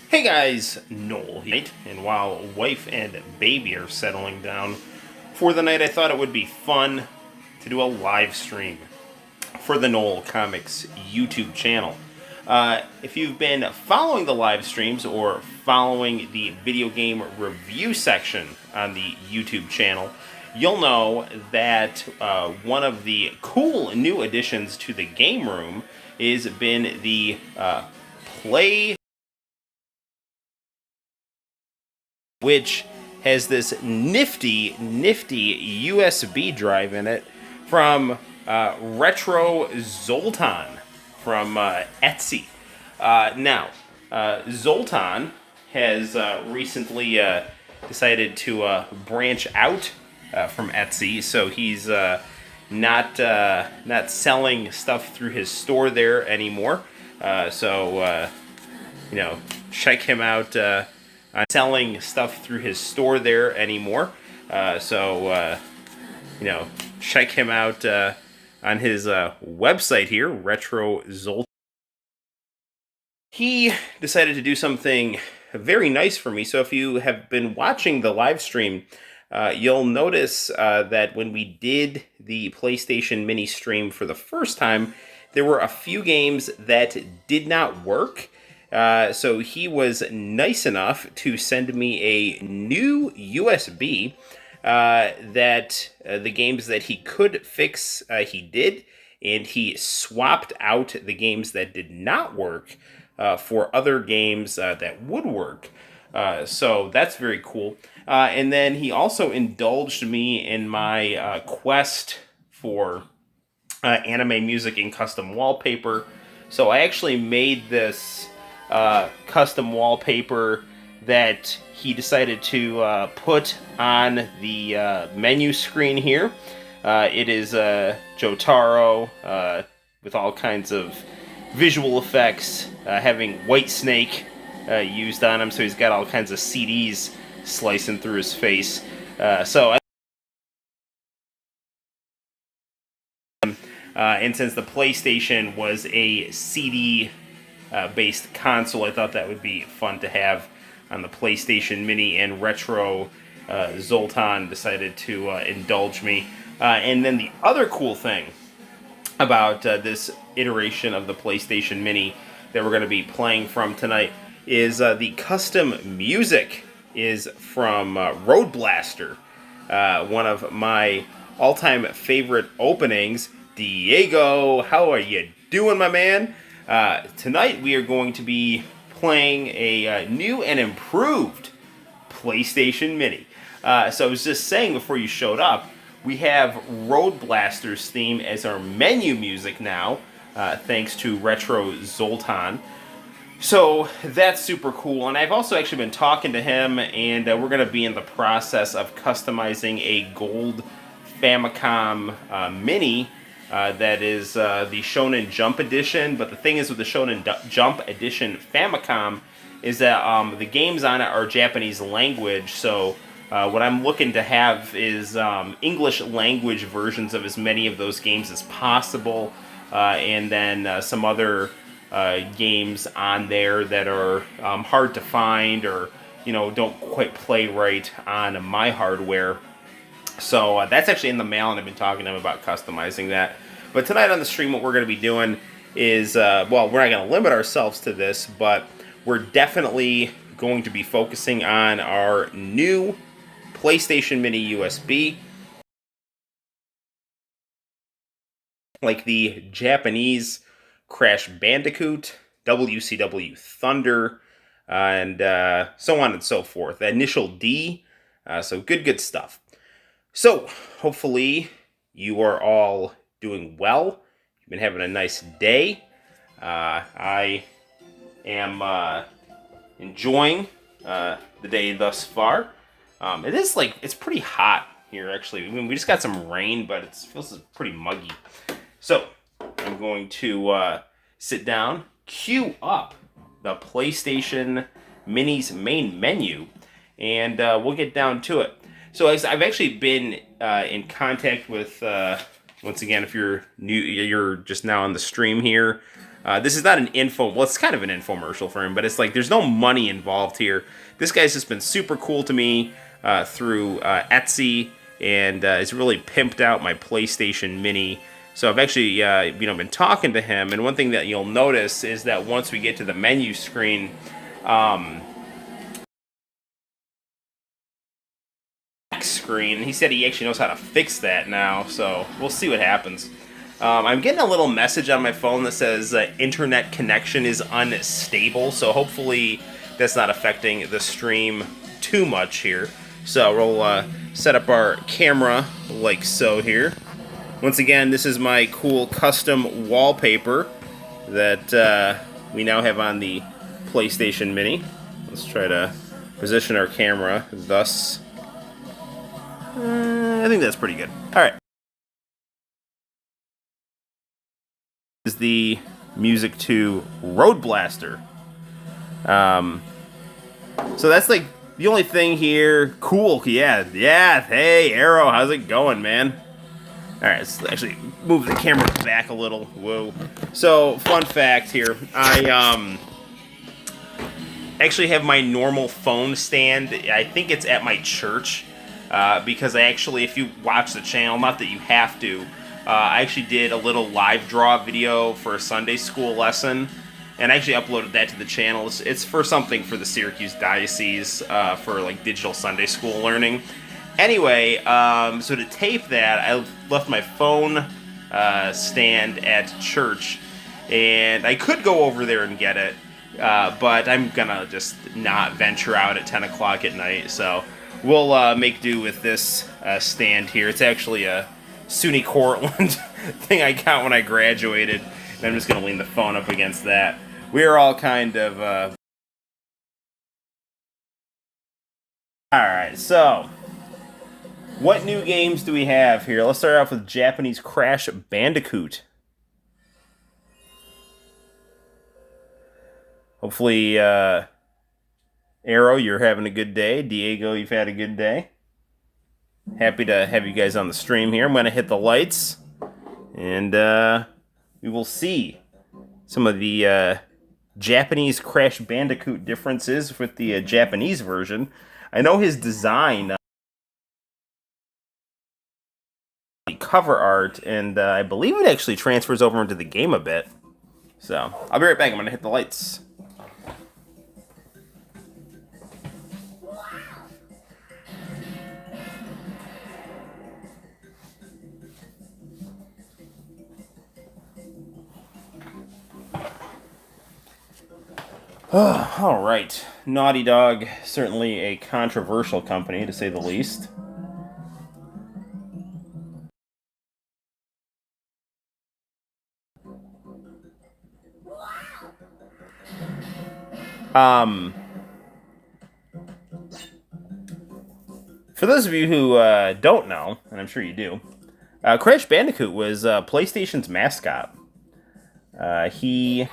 Hey guys, Noel here. And while wife and baby are settling down for the night, I thought it would be fun to do a live stream for the Noel ComiX YouTube channel. If you've been following the live streams or following the video game review section on the YouTube channel, you'll know that one of the cool new additions to the game room has been the Play, which has this nifty USB drive in it from Retro Zoltan from Etsy. Now, Zoltan has recently decided to branch out from Etsy, so he's not selling stuff through his store there anymore. So check him out. Selling stuff through his store there anymore. Check him out on his website here, Retro Zoltan. He decided to do something very nice for me. So if you have been watching the live stream, you'll notice that when we did the PlayStation Mini stream for the first time, there were a few games that did not work. So he was nice enough to send me a new USB that the games that he could fix, he did, and he swapped out the games that did not work for other games that would work. So that's very cool. And then he also indulged me in my quest for anime music and custom wallpaper. So I actually made this custom wallpaper that he decided to put on the menu screen here. It is Jotaro with all kinds of visual effects, having White Snake used on him, so he's got all kinds of CDs slicing through his face. And since the PlayStation was a CD based console, I thought that would be fun to have on the PlayStation Mini, and Retro Zoltan decided to indulge me. And then the other cool thing about this iteration of the PlayStation Mini that we're going to be playing from tonight is the custom music is from Road Blaster, one of my all-time favorite openings. Diego, how are you doing, my man? Tonight we are going to be playing a new and improved PlayStation Mini. So I was just saying before you showed up, we have Road Blaster's theme as our menu music now, thanks to Retro Zoltan. So that's super cool, and I've also actually been talking to him, and we're going to be in the process of customizing a gold Famicom Mini. That is the Shonen Jump Edition, but the thing is with the Shonen Jump Edition Famicom is that the games on it are Japanese language, so what I'm looking to have is English language versions of as many of those games as possible, and then some other games on there that are hard to find or don't quite play right on my hardware. So that's actually in the mail, and I've been talking to him about customizing that. But tonight on the stream, what we're going to be doing is, we're not going to limit ourselves to this, but we're definitely going to be focusing on our new PlayStation Mini USB, like the Japanese Crash Bandicoot, WCW Thunder, and so on and so forth. The initial D, so good stuff. So, hopefully, you are all doing well. You've been having a nice day. I am enjoying the day thus far. It's pretty hot here, actually. I mean, we just got some rain, but it feels pretty muggy. So, I'm going to sit down, queue up the PlayStation Mini's main menu, and we'll get down to it. So I've actually been in contact with, once again, if you're new, you're just now on the stream here, This is not an well, it's kind of an infomercial for him, but it's like there's no money involved here. This guy's just been super cool to me through Etsy, and it's really pimped out my PlayStation Mini. So I've actually been talking to him, and one thing that you'll notice is that once we get to the menu screen, he said he actually knows how to fix that now, so we'll see what happens. I'm getting a little message on my phone that says internet connection is unstable, so hopefully that's not affecting the stream too much here. So we'll set up our camera like so here. Once again, this is my cool custom wallpaper that we now have on the PlayStation Mini. Let's try to position our camera thus. I think that's pretty good. Alright. This is the music to Road Blaster. So that's like the only thing here. Cool, yeah. Hey, Arrow, how's it going, man? Alright, let's actually move the camera back a little. Whoa. So, fun fact here. I actually have my normal phone stand. I think it's at my church. Because I actually, if you watch the channel, not that you have to, I actually did a little live draw video for a Sunday school lesson, and I actually uploaded that to the channel. It's for something for the Syracuse Diocese, for like digital Sunday school learning. Anyway, so to tape that, I left my phone stand at church, and I could go over there and get it, but I'm gonna just not venture out at 10 o'clock at night, so we'll make do with this stand here. It's actually a SUNY Cortland thing I got when I graduated, and I'm just going to lean the phone up against that. We're all kind of... Alright, so what new games do we have here? Let's start off with Japanese Crash Bandicoot. Hopefully, Arrow, you're having a good day. Diego, you've had a good day. Happy to have you guys on the stream here. I'm going to hit the lights, and we will see some of the Japanese Crash Bandicoot differences with the Japanese version. I know his design, the cover art, and I believe it actually transfers over into the game a bit. So, I'll be right back. I'm going to hit the lights. All right, Naughty Dog, certainly a controversial company, to say the least. For those of you who don't know, and I'm sure you do, Crash Bandicoot was PlayStation's mascot. He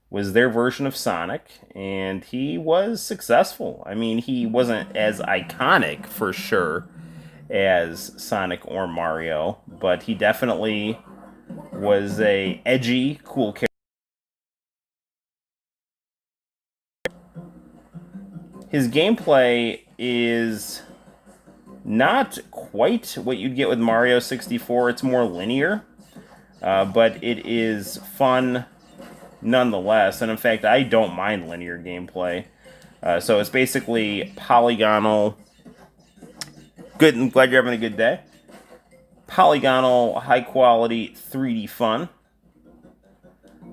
was their version of Sonic, and he was successful. I mean, he wasn't as iconic, for sure, as Sonic or Mario, but he definitely was a edgy, cool character. His gameplay is not quite what you'd get with Mario 64. It's more linear, but it is fun nonetheless, and in fact, I don't mind linear gameplay. So it's basically polygonal. Good, I'm glad you're having a good day. Polygonal, high-quality 3D fun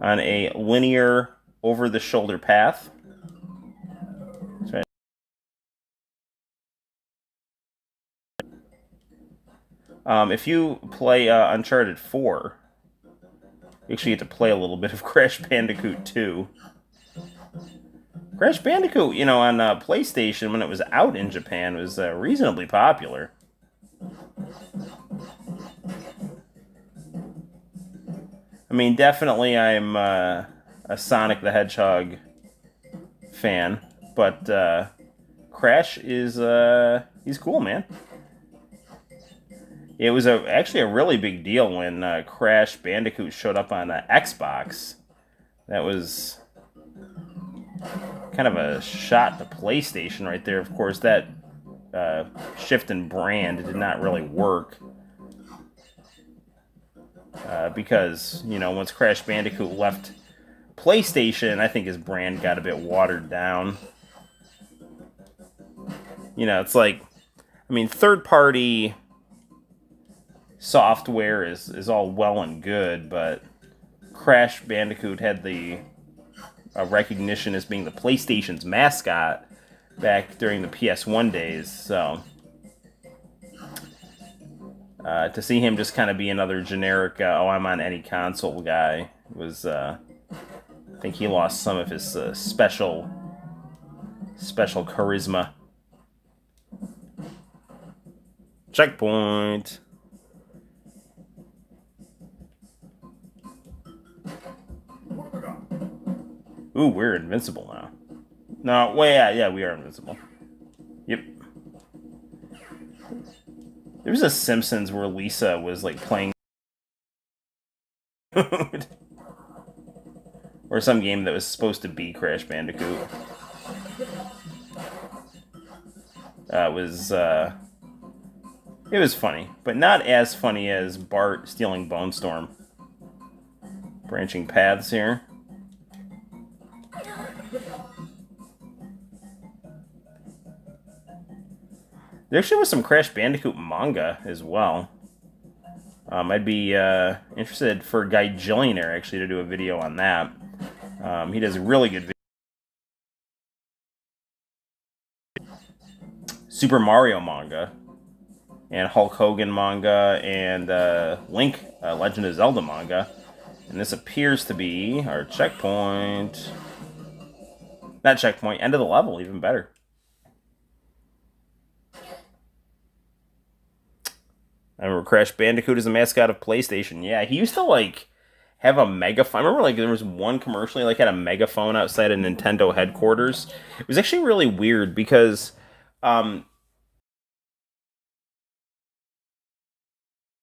on a linear, over-the-shoulder path. If you play Uncharted 4, you actually get to play a little bit of Crash Bandicoot 2. Crash Bandicoot, you know, on PlayStation, when it was out in Japan, was reasonably popular. I mean, definitely I'm a Sonic the Hedgehog fan, but Crash is, he's cool, man. It was actually a really big deal when Crash Bandicoot showed up on Xbox. That was kind of a shot to PlayStation right there. Of course, that shift in brand did not really work. Because, once Crash Bandicoot left PlayStation, I think his brand got a bit watered down. It's like, third-party software is all well and good, but Crash Bandicoot had the recognition as being the PlayStation's mascot back during the PS1 days, so to see him just kind of be another generic, I'm on any console guy, was, I think he lost some of his special charisma. Checkpoint. Ooh, we're invincible now. No, well, yeah, we are invincible. Yep. There was a Simpsons where Lisa was like playing or some game that was supposed to be Crash Bandicoot. It was funny, but not as funny as Bart stealing Bone Storm. Branching paths here. There actually was some Crash Bandicoot manga as well. I'd be interested for Guy Jillionaire actually to do a video on that. He does a really good video. Super Mario manga, and Hulk Hogan manga, and Link, Legend of Zelda manga. And this appears to be our checkpoint. Not checkpoint, end of the level, even better. I remember Crash Bandicoot is the mascot of PlayStation. Yeah, he used to, like, have a megaphone. I remember, like, there was one commercial, he, like, had a megaphone outside of Nintendo headquarters. It was actually really weird because, I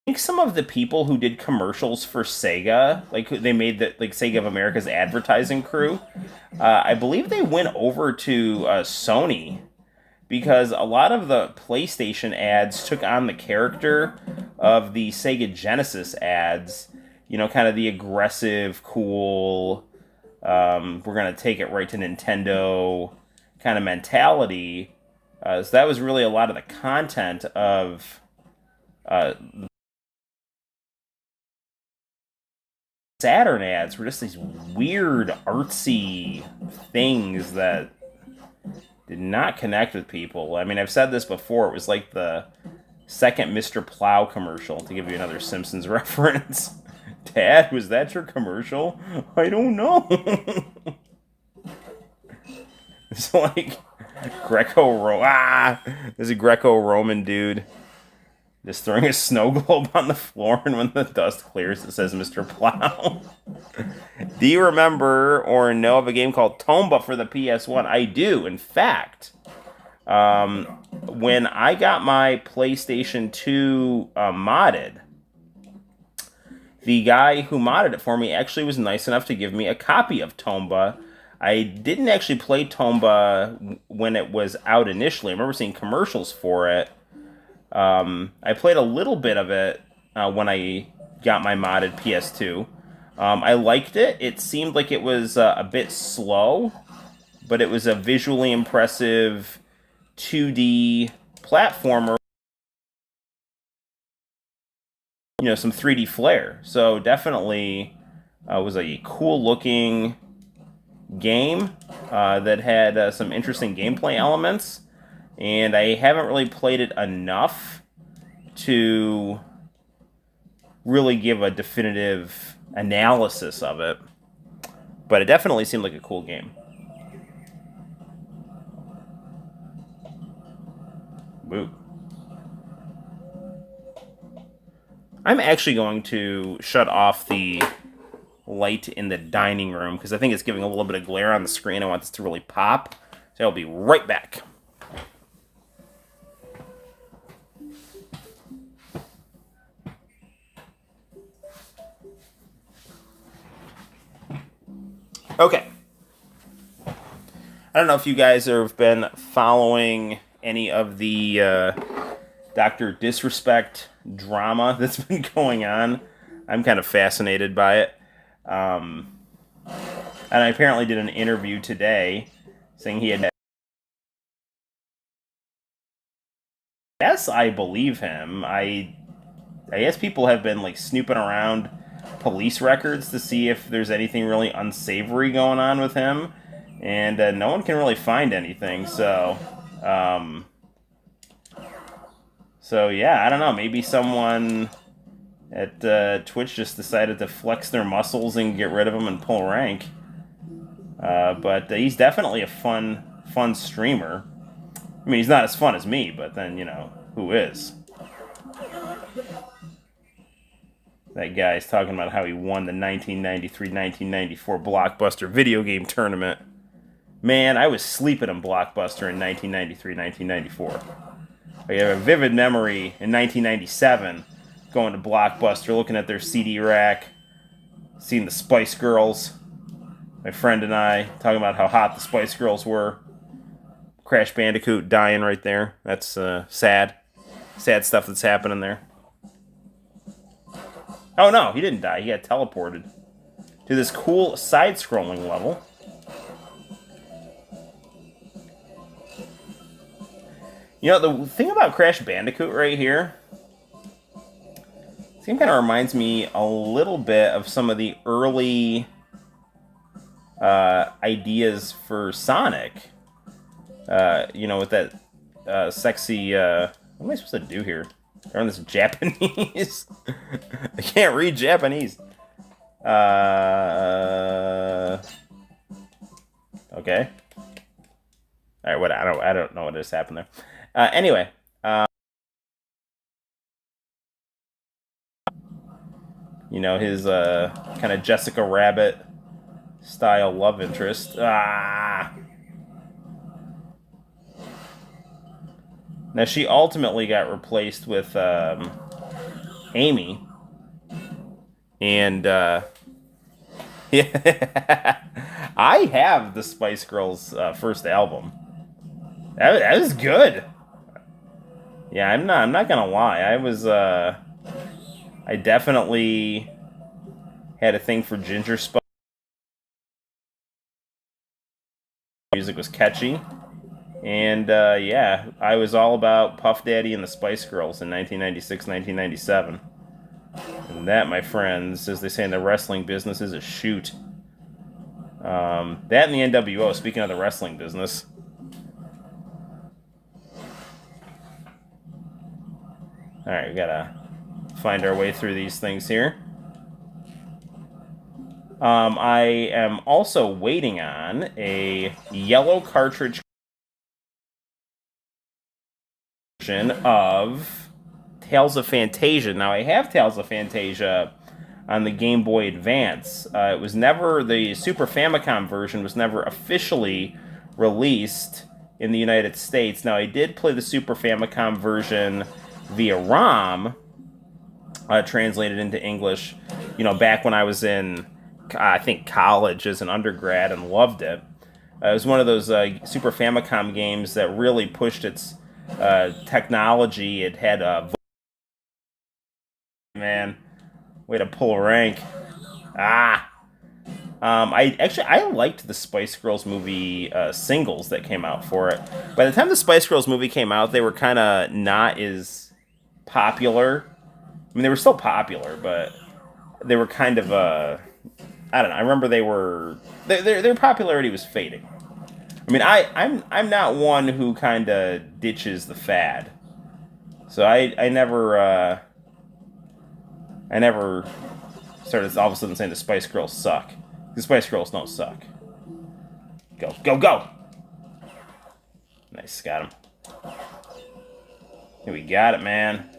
think some of the people who did commercials for Sega, like, they made the, like, Sega of America's advertising crew, I believe they went over to Sony, because a lot of the PlayStation ads took on the character of the Sega Genesis ads. Kind of the aggressive, cool, we're going to take it right to Nintendo kind of mentality. So that was really a lot of the content of Saturn ads were just these weird, artsy things that did not connect with people. I mean, I've said this before. It was like the second Mr. Plow commercial, to give you another Simpsons reference. Dad, was that your commercial? I don't know. It's like there's a Greco-Roman dude just throwing a snow globe on the floor, and when the dust clears, it says Mr. Plow. Do you remember or know of a game called Tomba for the PS1? I do. In fact, when I got my PlayStation 2 modded, the guy who modded it for me actually was nice enough to give me a copy of Tomba. I didn't actually play Tomba when it was out initially. I remember seeing commercials for it. I played a little bit of it when I got my modded PS2. I liked it. It seemed like it was a bit slow, but it was a visually impressive 2D platformer. Some 3D flair. So definitely was a cool looking game that had some interesting gameplay elements. And I haven't really played it enough to really give a definitive analysis of it. But it definitely seemed like a cool game. Boo. I'm actually going to shut off the light in the dining room because I think it's giving a little bit of glare on the screen. I want this to really pop. So I'll be right back. Okay. I don't know if you guys have been following any of the Dr. Disrespect drama that's been going on. I'm kind of fascinated by it. And I apparently did an interview today saying he had. Yes, I believe him. I guess people have been like snooping around police records to see if there's anything really unsavory going on with him, and no one can really find anything. Um, so yeah, I don't know. Maybe someone at Twitch just decided to flex their muscles and get rid of him and pull rank. But he's definitely a fun streamer. I mean, he's not as fun as me, but then who is? That guy's talking about how he won the 1993-1994 Blockbuster video game tournament. Man, I was sleeping in Blockbuster in 1993-1994. I have a vivid memory in 1997 going to Blockbuster, looking at their CD rack, seeing the Spice Girls. My friend and I talking about how hot the Spice Girls were. Crash Bandicoot dying right there. That's sad. Sad stuff that's happening there. Oh no, he didn't die. He got teleported to this cool side-scrolling level. You know, the thing about Crash Bandicoot right here, this game kind of reminds me a little bit of some of the early ideas for Sonic. With that sexy... what am I supposed to do here? Learn this Japanese? I can't read Japanese. Okay. All right, what? I don't know what just happened there. Anyway, his kind of Jessica Rabbit style love interest. Now she ultimately got replaced with Amy, and yeah, I have the Spice Girls first album. That was good. Yeah, I'm not gonna lie. I definitely had a thing for Ginger Spice. Music was catchy. And, yeah, I was all about Puff Daddy and the Spice Girls in 1996, 1997. And that, my friends, as they say in the wrestling business, is a shoot. That and the NWO, speaking of the wrestling business. Alright, we gotta find our way through these things here. I am also waiting on a yellow cartridge of Tales of Fantasia. Now, I have Tales of Fantasia on the Game Boy Advance. It was never, the Super Famicom version was never officially released in the United States. Now, I did play the Super Famicom version via ROM, translated into English, back when I was in, I think, college as an undergrad, and loved it. It was one of those Super Famicom games that really pushed its technology. It had man, way to pull rank. I liked the Spice Girls movie singles that came out for it. By the time the Spice Girls movie came out, they were kind of not as popular. I mean, they were still popular, but they were kind of I don't know. I remember their popularity was fading. I mean, I'm not one who kind of ditches the fad, so I never started all of a sudden saying the Spice Girls suck. The Spice Girls don't suck. Go, go, go! Nice, got him. Here we got it, man.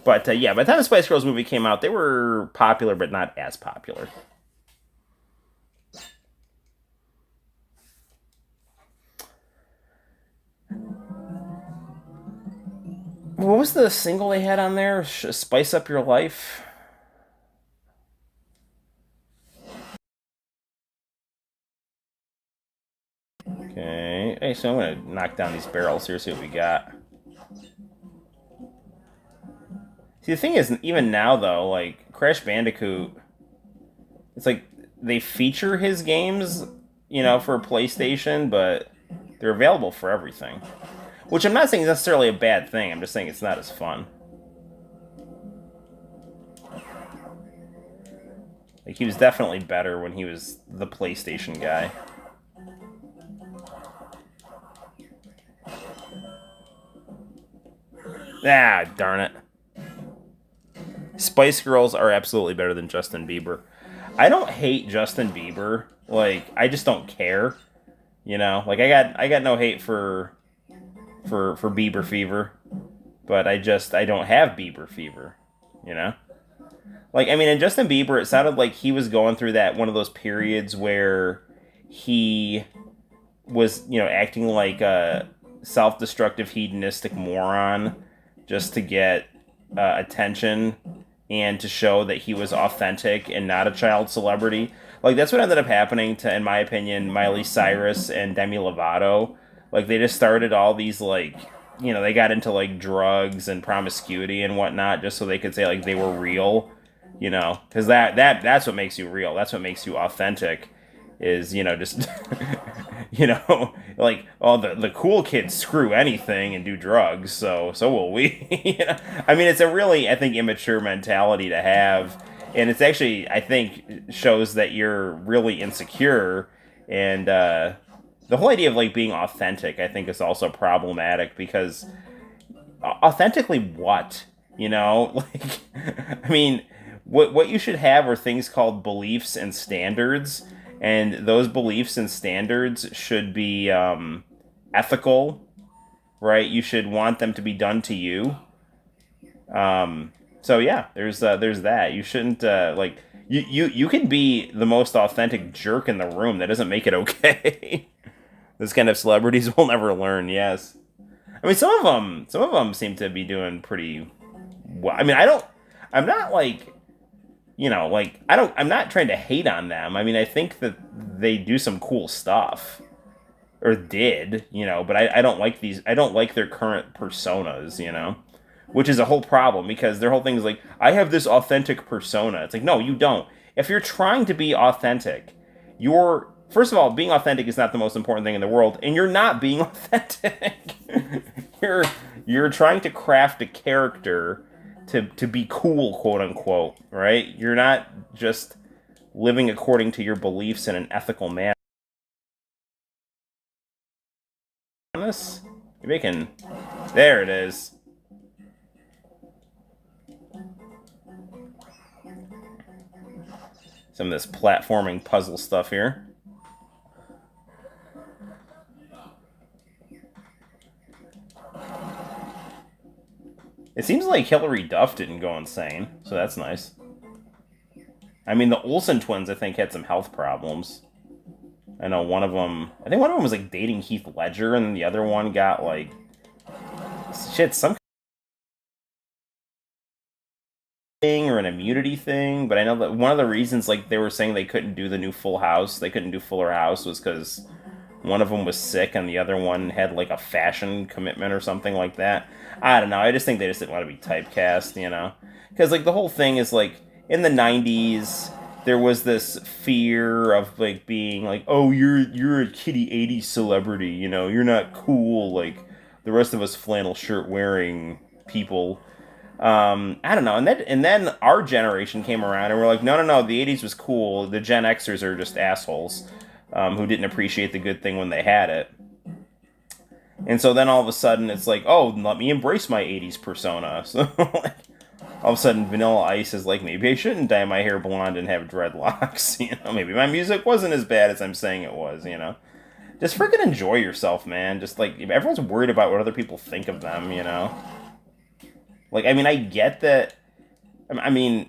But yeah, by the time the Spice Girls movie came out, they were popular, but not as popular. What was the single they had on there? Spice Up Your Life? Okay. Hey, so I'm gonna knock down these barrels here, see what we got. See, the thing is, even now though, like Crash Bandicoot, it's like they feature his games, for PlayStation, but they're available for everything. Which I'm not saying is necessarily a bad thing. I'm just saying it's not as fun. Like he was definitely better when he was the PlayStation guy. Ah, darn it. Spice Girls are absolutely better than Justin Bieber. I don't hate Justin Bieber. Like I just don't care. Like I got no hate for Bieber fever, but I don't have Bieber fever. You know. Like I mean, in Justin Bieber, it sounded like he was going through that one of those periods where he was acting like a self-destructive hedonistic moron just to get attention and to show that he was authentic and not a child celebrity. Like that's what ended up happening to, in my opinion, Miley Cyrus and Demi Lovato. Like they just started all these like they got into like drugs and promiscuity and whatnot just so they could say like they were real. Because that's what makes you real. That's what makes you authentic. Is just like the cool kids screw anything and do drugs, so will we. I mean it's a really, I think, immature mentality to have, and it's actually, I think, shows that you're really insecure, and the whole idea of like being authentic, I think, is also problematic because authentically what like I mean what you should have are things called beliefs and standards, and those beliefs and standards should be ethical, right? You should want them to be done to you. So yeah, there's that. You shouldn't like you can be the most authentic jerk in the room. That doesn't make it okay. Those kind of celebrities will never learn. Yes, I mean some of them seem to be doing pretty well. I mean I'm not like like I'm not trying to hate on them. I mean, I think that they do some cool stuff, or did, but I don't like I don't like their current personas, which is a whole problem because their whole thing is like, I have this authentic persona. It's like, no, you don't. If you're trying to be authentic, first of all, being authentic is not the most important thing in the world, and you're not being authentic. you're you're trying to craft a character to be cool, quote unquote, right? You're not just living according to your beliefs in an ethical manner. This, maybe I can. There it is. Some of this platforming puzzle stuff here. It seems like Hilary Duff didn't go insane, so that's nice. I mean, the Olsen twins, I think, had some health problems. I know one of them. I think one of them was like dating Heath Ledger, and the other one got like some thing or an immunity thing. But I know that one of the reasons, like they were saying they couldn't do the new Full House, they couldn't do Fuller House, was because one of them was sick and the other one had like a fashion commitment or something like that. I don't know. I just think they just didn't want to be typecast, because like the whole thing is like in the '90s there was this fear of like being like, oh, you're a kitty '80s celebrity, you're not cool like the rest of us flannel shirt wearing people. I don't know, and then our generation came around and we're like, no, the '80s was cool. The Gen Xers are just assholes who didn't appreciate the good thing when they had it. And so then all of a sudden it's like, oh, let me embrace my '80s persona. So like, all of a sudden Vanilla Ice is like, maybe I shouldn't dye my hair blonde and have dreadlocks. Maybe my music wasn't as bad as I'm saying it was. Just freaking enjoy yourself, man. Just like everyone's worried about what other people think of them. Like, I mean, I get that. I mean,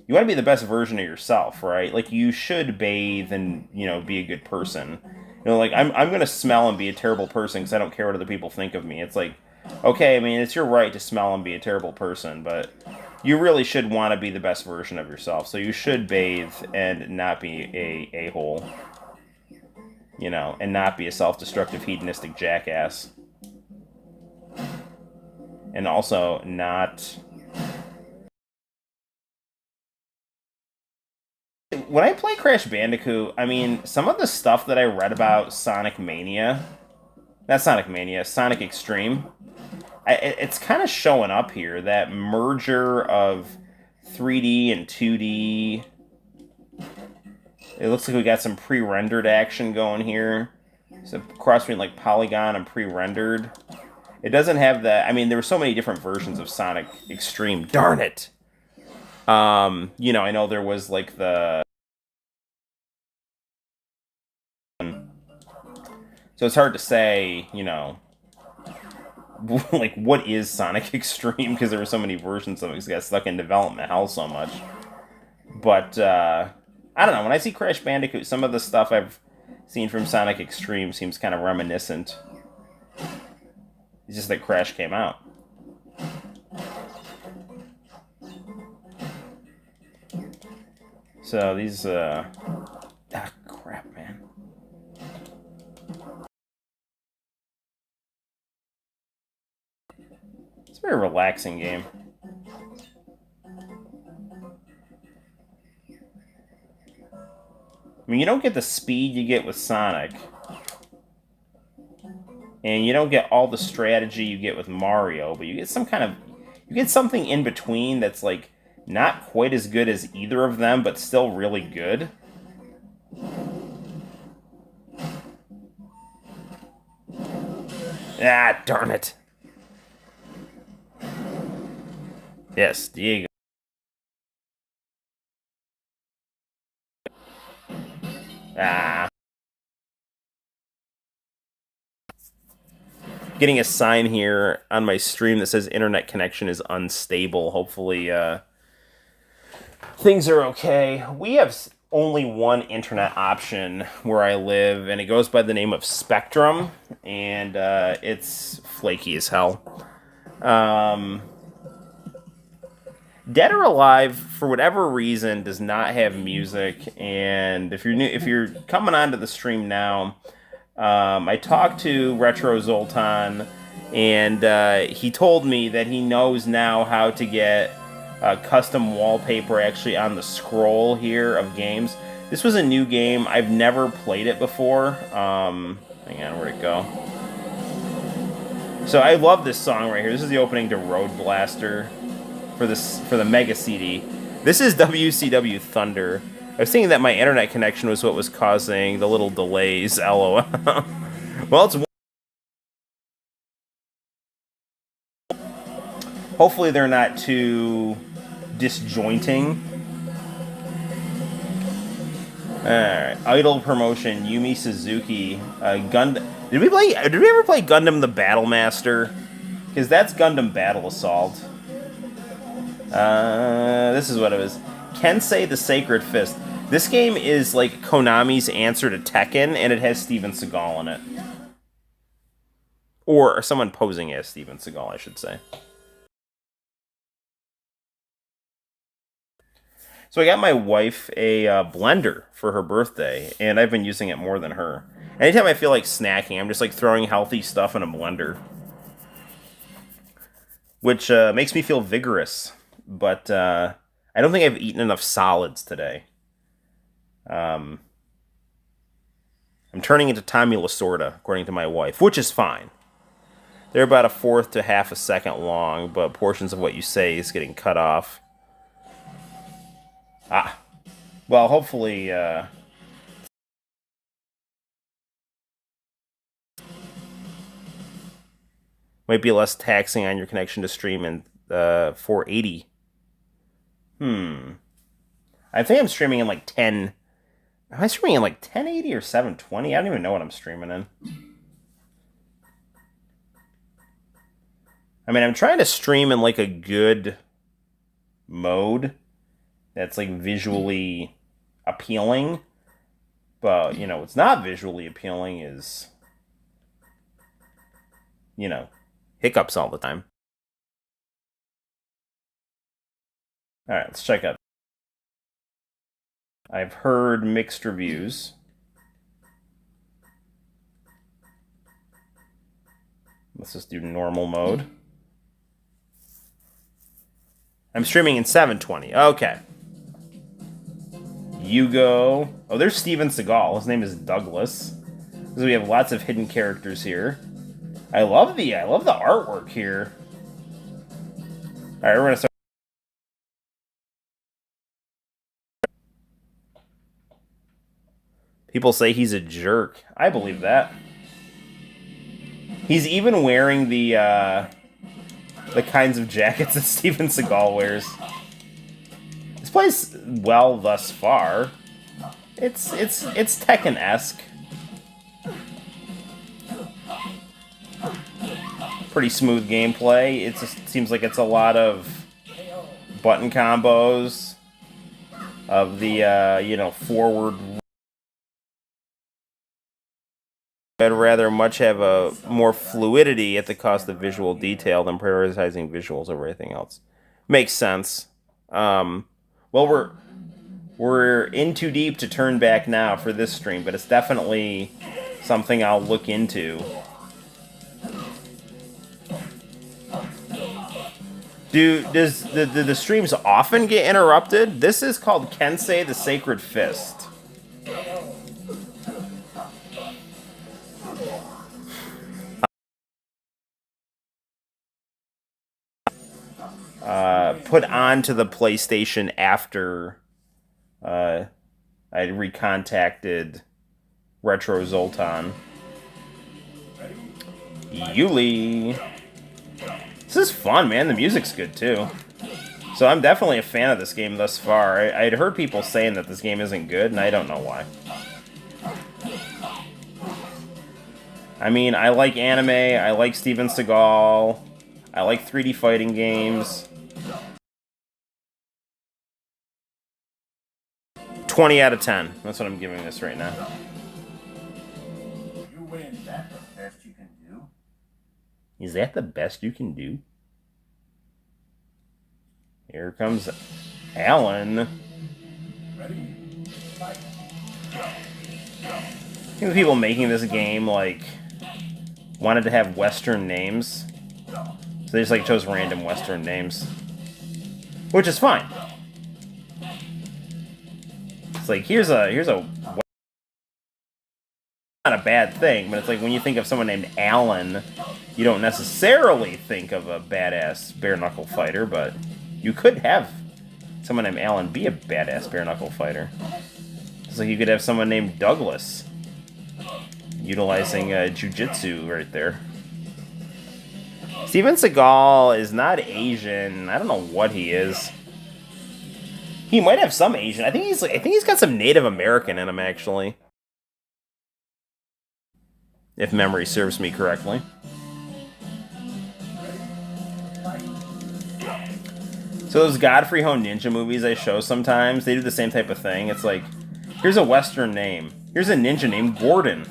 you want to be the best version of yourself, right? Like, you should bathe and be a good person. Like I'm gonna smell and be a terrible person because I don't care what other people think of me. It's like, okay, I mean, it's your right to smell and be a terrible person, but you really should want to be the best version of yourself. So you should bathe and not be a hole. you know, and not be a self-destructive hedonistic jackass. And also not... When I play Crash Bandicoot, I mean, some of the stuff that I read about Sonic Mania, not Sonic Mania, Sonic Extreme, it's kind of showing up here. That merger of 3D and 2D. It looks like we got some pre-rendered action going here. So cross between like polygon and pre-rendered. It doesn't have that. I mean, there were so many different versions of Sonic Extreme. Darn it. You know, I know there was like the... So it's hard to say, you know, like, what is Sonic Extreme? Because there were so many versions of it. It got stuck in development hell so much. But, I don't know. When I see Crash Bandicoot, some of the stuff I've seen from Sonic Extreme seems kind of reminiscent. It's just that Crash came out. So these, crap, man. It's a very relaxing game. I mean, you don't get the speed you get with Sonic. And you don't get all the strategy you get with Mario, but you get some kind of... You get something in between that's, like, not quite as good as either of them, but still really good. Ah, darn it. Yes, Diego. Ah. Getting a sign here on my stream that says internet connection is unstable. Hopefully, things are okay. We have only one internet option where I live, and it goes by the name of Spectrum, and it's flaky as hell. Dead or Alive, for whatever reason, does not have music, and if you're coming onto the stream now, I talked to Retro Zoltan, and he told me that he knows now how to get custom wallpaper actually on the scroll here of games. This was a new game. I've never played it before. Hang on, where'd it go? So I love this song right here. This is the opening to Road Blaster for the Mega CD. This is WCW Thunder. I was thinking that my internet connection was what was causing the little delays. LOL. Well, it's... Hopefully they're not too disjointing. Alright. Idol promotion, Yumi Suzuki. Gundam. Did we ever play Gundam the Battle Master? Because that's Gundam Battle Assault. This is what it was. Kensei the Sacred Fist. This game is like Konami's answer to Tekken, and it has Steven Seagal in it. Or someone posing as Steven Seagal, I should say. So I got my wife a blender for her birthday, and I've been using it more than her. Anytime I feel like snacking, I'm just like throwing healthy stuff in a blender. Which makes me feel vigorous. But I don't think I've eaten enough solids today. I'm turning into Tommy Lasorda, according to my wife, which is fine. They're about a fourth to half a second long, but portions of what you say is getting cut off. Ah. Well, hopefully... might be less taxing on your connection to stream in 480. I think I'm streaming in like 10... Am I streaming in like 1080 or 720? I don't even know what I'm streaming in. I mean, I'm trying to stream in like a good mode that's like visually appealing. But, you know, what's not visually appealing is, you know, hiccups all the time. Alright, let's check out. I've heard mixed reviews. Let's just do normal mode. I'm streaming in 720. Okay. Hugo. Oh, there's Steven Seagal. His name is Douglas. So we have lots of hidden characters here. I love the artwork here. All right, we're gonna start. People say he's a jerk. I believe that. He's even wearing the kinds of jackets that Steven Seagal wears. This plays well thus far. It's Tekken-esque. Pretty smooth gameplay. It just seems like it's a lot of button combos of the forward. I'd rather much have a more fluidity at the cost of visual detail than prioritizing visuals over anything else. Makes sense. Well, we're in too deep to turn back now for this stream, but it's definitely something I'll look into. Do the streams often get interrupted? This is called Kensei the Sacred Fist. Put onto the PlayStation after I recontacted Retro Zoltan. Yuli. This is fun, man. The music's good, too. So I'm definitely a fan of this game thus far. I'd heard people saying that this game isn't good, and I don't know why. I mean, I like anime, I like Steven Seagal, I like 3D fighting games. 20 out of 10. That's what I'm giving this right now. You win. That's the best you can do. Is that the best you can do? Here comes Alan. Ready? Fight. I think the people making this game, like, wanted to have Western names. So they just, like, chose random Western names. Which is fine. It's like, here's a not a bad thing, but it's like when you think of someone named Alan, you don't necessarily think of a badass bare-knuckle fighter, but you could have someone named Alan be a badass bare-knuckle fighter. It's like you could have someone named Douglas, utilizing jujitsu right there. Steven Seagal is not Asian. I don't know what he is. He might have some Asian. I think he's got some Native American in him, actually. If memory serves me correctly. So those Godfrey Ho Ninja movies I show sometimes, they do the same type of thing. It's like, here's a Western name. Here's a ninja named Gordon.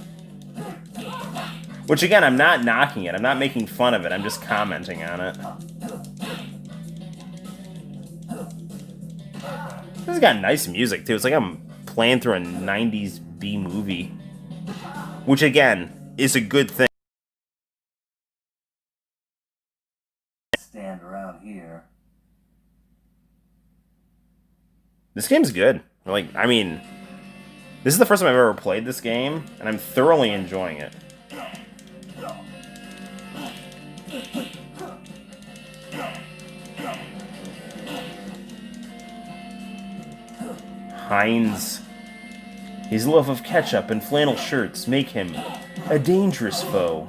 Which, again, I'm not knocking it. I'm not making fun of it. I'm just commenting on it. This has got nice music, too. It's like I'm playing through a 90s B-movie. Which, again, is a good thing. Stand around here. This game's good. Like, I mean, this is the first time I've ever played this game, and I'm thoroughly enjoying it. Heinz. His love of ketchup and flannel shirts make him a dangerous foe.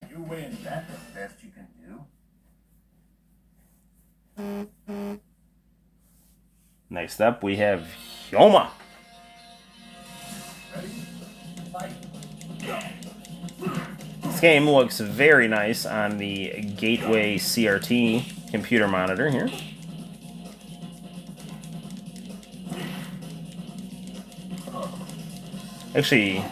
You win. That's the best you can do. Next up, we have Hyoma. Ready? Fight. This game looks very nice on the Gateway CRT computer monitor here. Actually,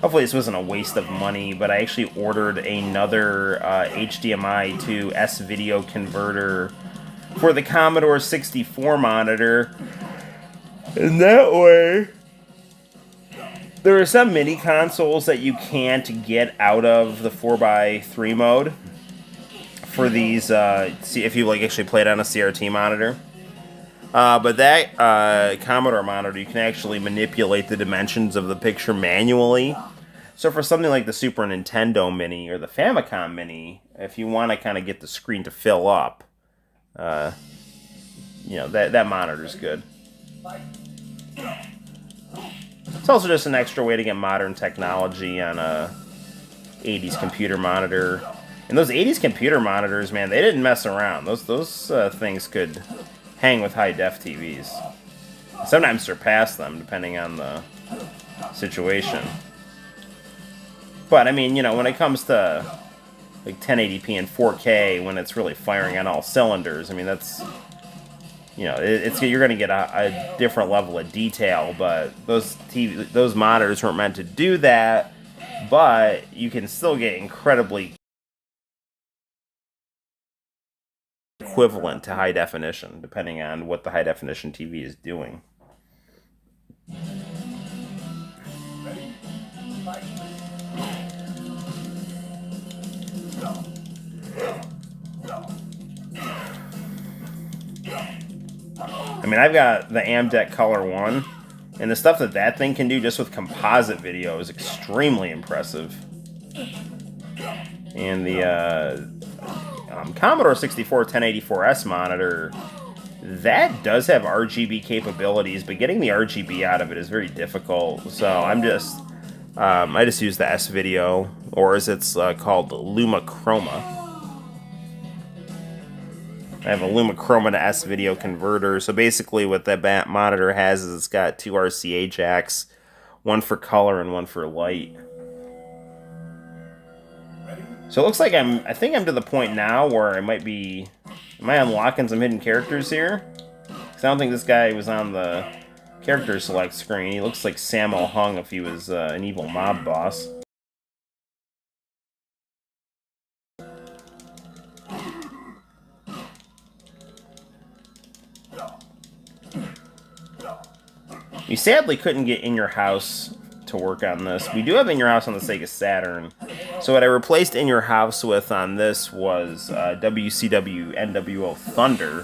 hopefully this wasn't a waste of money, but I actually ordered another HDMI to S-video converter for the Commodore 64 monitor And that way, there are some mini consoles that you can't get out of the 4x3 mode for these. See if you like actually play it on a CRT monitor. But that Commodore monitor, you can actually manipulate the dimensions of the picture manually. So for something like the Super Nintendo Mini or the Famicom Mini, if you want to kind of get the screen to fill up, you know, that monitor's good. It's also just an extra way to get modern technology on a 80s computer monitor. And those 80s computer monitors, man, they didn't mess around. Those things could hang with high-def TVs. Sometimes surpass them, depending on the situation. But, I mean, you know, when it comes to like 1080p and 4K, when it's really firing on all cylinders, I mean, that's, you know, you're going to get a different level of detail, but those monitors weren't meant to do that, but you can still get incredibly equivalent to high definition, depending on what the high definition TV is doing. I mean, I've got the Amdec Color 1, and the stuff that thing can do just with composite video is extremely impressive. And the Commodore 64 1084S monitor, that does have RGB capabilities, but getting the RGB out of it is very difficult. So I just use the S-Video, or as it's called, Luma Chroma. I have a Luma Chroma to S-Video converter. So basically what that monitor has is it's got two RCA jacks, one for color and one for light. So it looks like I think I'm to the point now where am I unlocking some hidden characters here? Because I don't think this guy was on the character select screen. He looks like Sammo Hung if he was an evil mob boss. You sadly couldn't get In Your House to work on this. We do have In Your House on the Sega Saturn. So what I replaced In Your House with on this was WCW NWO Thunder,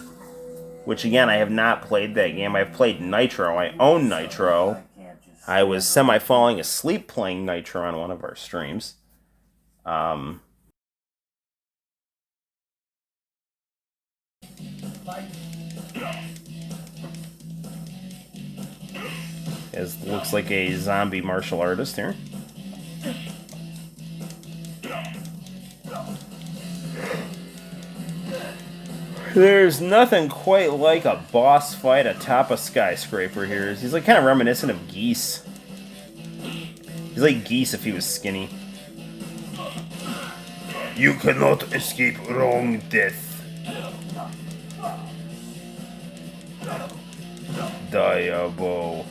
which again, I have not played that game. I've played Nitro. I own Nitro. I was semi-falling asleep playing Nitro on one of our streams. It looks like a zombie martial artist here. There's nothing quite like a boss fight atop a skyscraper here. He's like kind of reminiscent of Geese. He's like Geese if he was skinny. You cannot escape wrong death. Diabo.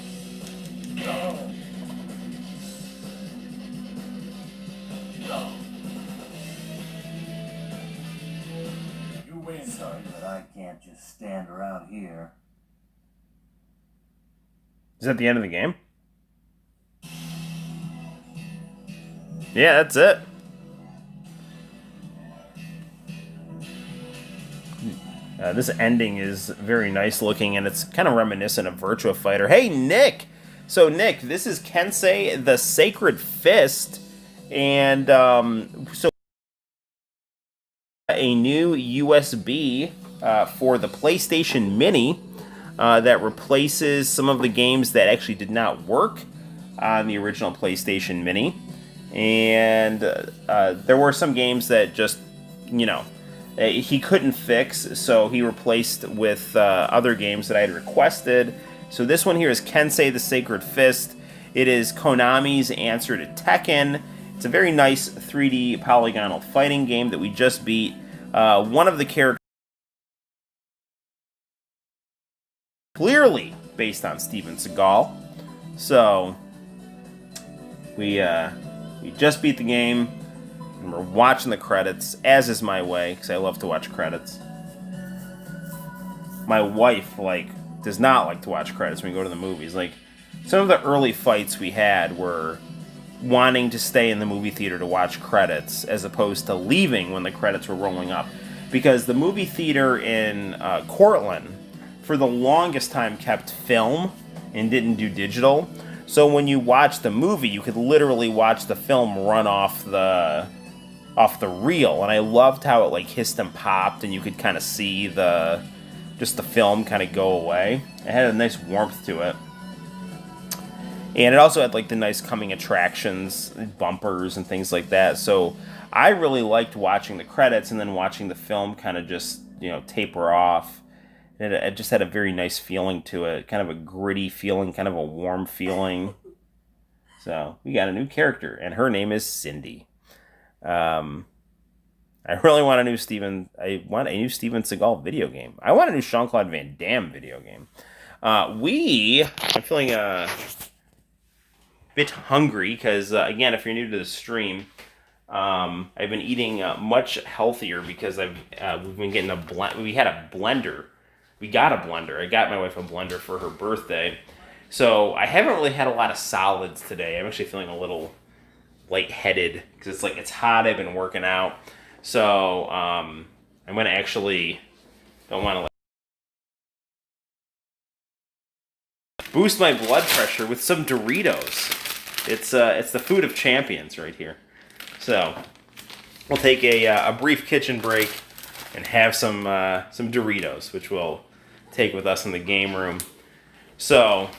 You win, sorry, but I can't just stand around here. Is that the end of the game? Yeah, that's it. This ending is very nice looking, and it's kind of reminiscent of Virtua Fighter. Hey, Nick! So, Nick, this is Kensei the Sacred Fist, and so a new USB for the PlayStation Mini that replaces some of the games that actually did not work on the original PlayStation Mini. And there were some games that just, you know, he couldn't fix, so he replaced with other games that I had requested. So this one here is Kensei the Sacred Fist. It is Konami's answer to Tekken. It's a very nice 3D polygonal fighting game that we just beat. One of the characters clearly based on Steven Seagal. So we just beat the game, and we're watching the credits, as is my way, because I love to watch credits. My wife, like, does not like to watch credits when we go to the movies. Like, some of the early fights we had were wanting to stay in the movie theater to watch credits as opposed to leaving when the credits were rolling up. Because the movie theater in Cortland, for the longest time, kept film and didn't do digital. So when you watch the movie, you could literally watch the film run off the reel. And I loved how it like hissed and popped, and you could kind of see the film kind of go away. It had a nice warmth to it. And it also had like the nice coming attractions, bumpers and things like that. So I really liked watching the credits and then watching the film kind of just, taper off. It just had a very nice feeling to it, kind of a gritty feeling, kind of a warm feeling. So we got a new character, and her name is Cindy. I really want a new Steven Seagal video game. I want a new Jean-Claude Van Damme video game. I'm feeling bit hungry because, again, if you're new to the stream, I've been eating much healthier because we've been getting we got a blender. I got my wife a blender for her birthday. So I haven't really had a lot of solids today. I'm actually feeling a little lightheaded because it's hot. I've been working out. So I'm going to actually don't want to boost my blood pressure with some Doritos. It's the food of champions right here. So we'll take a brief kitchen break and have some Doritos, which we'll take with us in the game room. So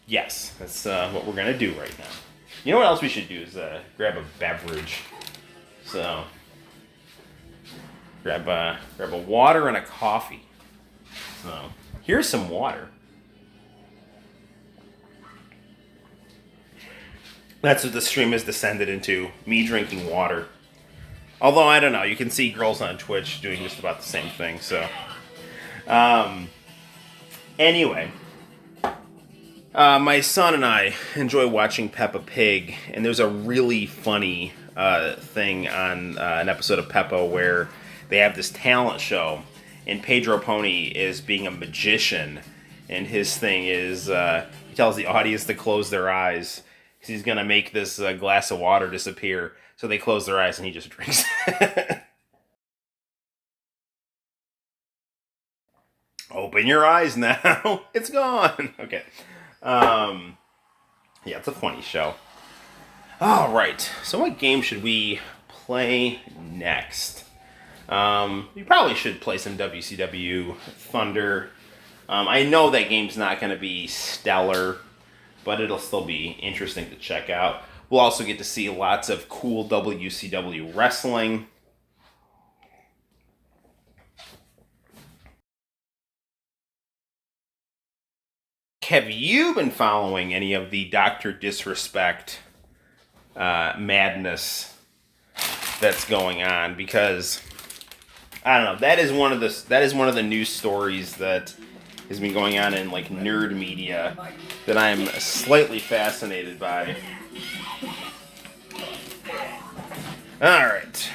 yes, that's what we're gonna do right now. You know what else we should do is grab a beverage. So grab a water and a coffee. So here's some water. That's what the stream has descended into, me drinking water. Although, I don't know, you can see girls on Twitch doing just about the same thing, so. Anyway. My son and I enjoy watching Peppa Pig, and there's a really funny thing on an episode of Peppa where they have this talent show, and Pedro Pony is being a magician, and his thing is, he tells the audience to close their eyes, because he's going to make this glass of water disappear. So they close their eyes and he just drinks. Open your eyes now. It's gone. Okay. Yeah, it's a funny show. All right. So what game should we play next? We probably should play some WCW Thunder. I know that game's not going to be stellar, but it'll still be interesting to check out. We'll also get to see lots of cool WCW wrestling. Have you been following any of the Dr. Disrespect madness that's going on? Because I don't know, that is one of the news stories that has been going on in like nerd media that I'm slightly fascinated by. Alright.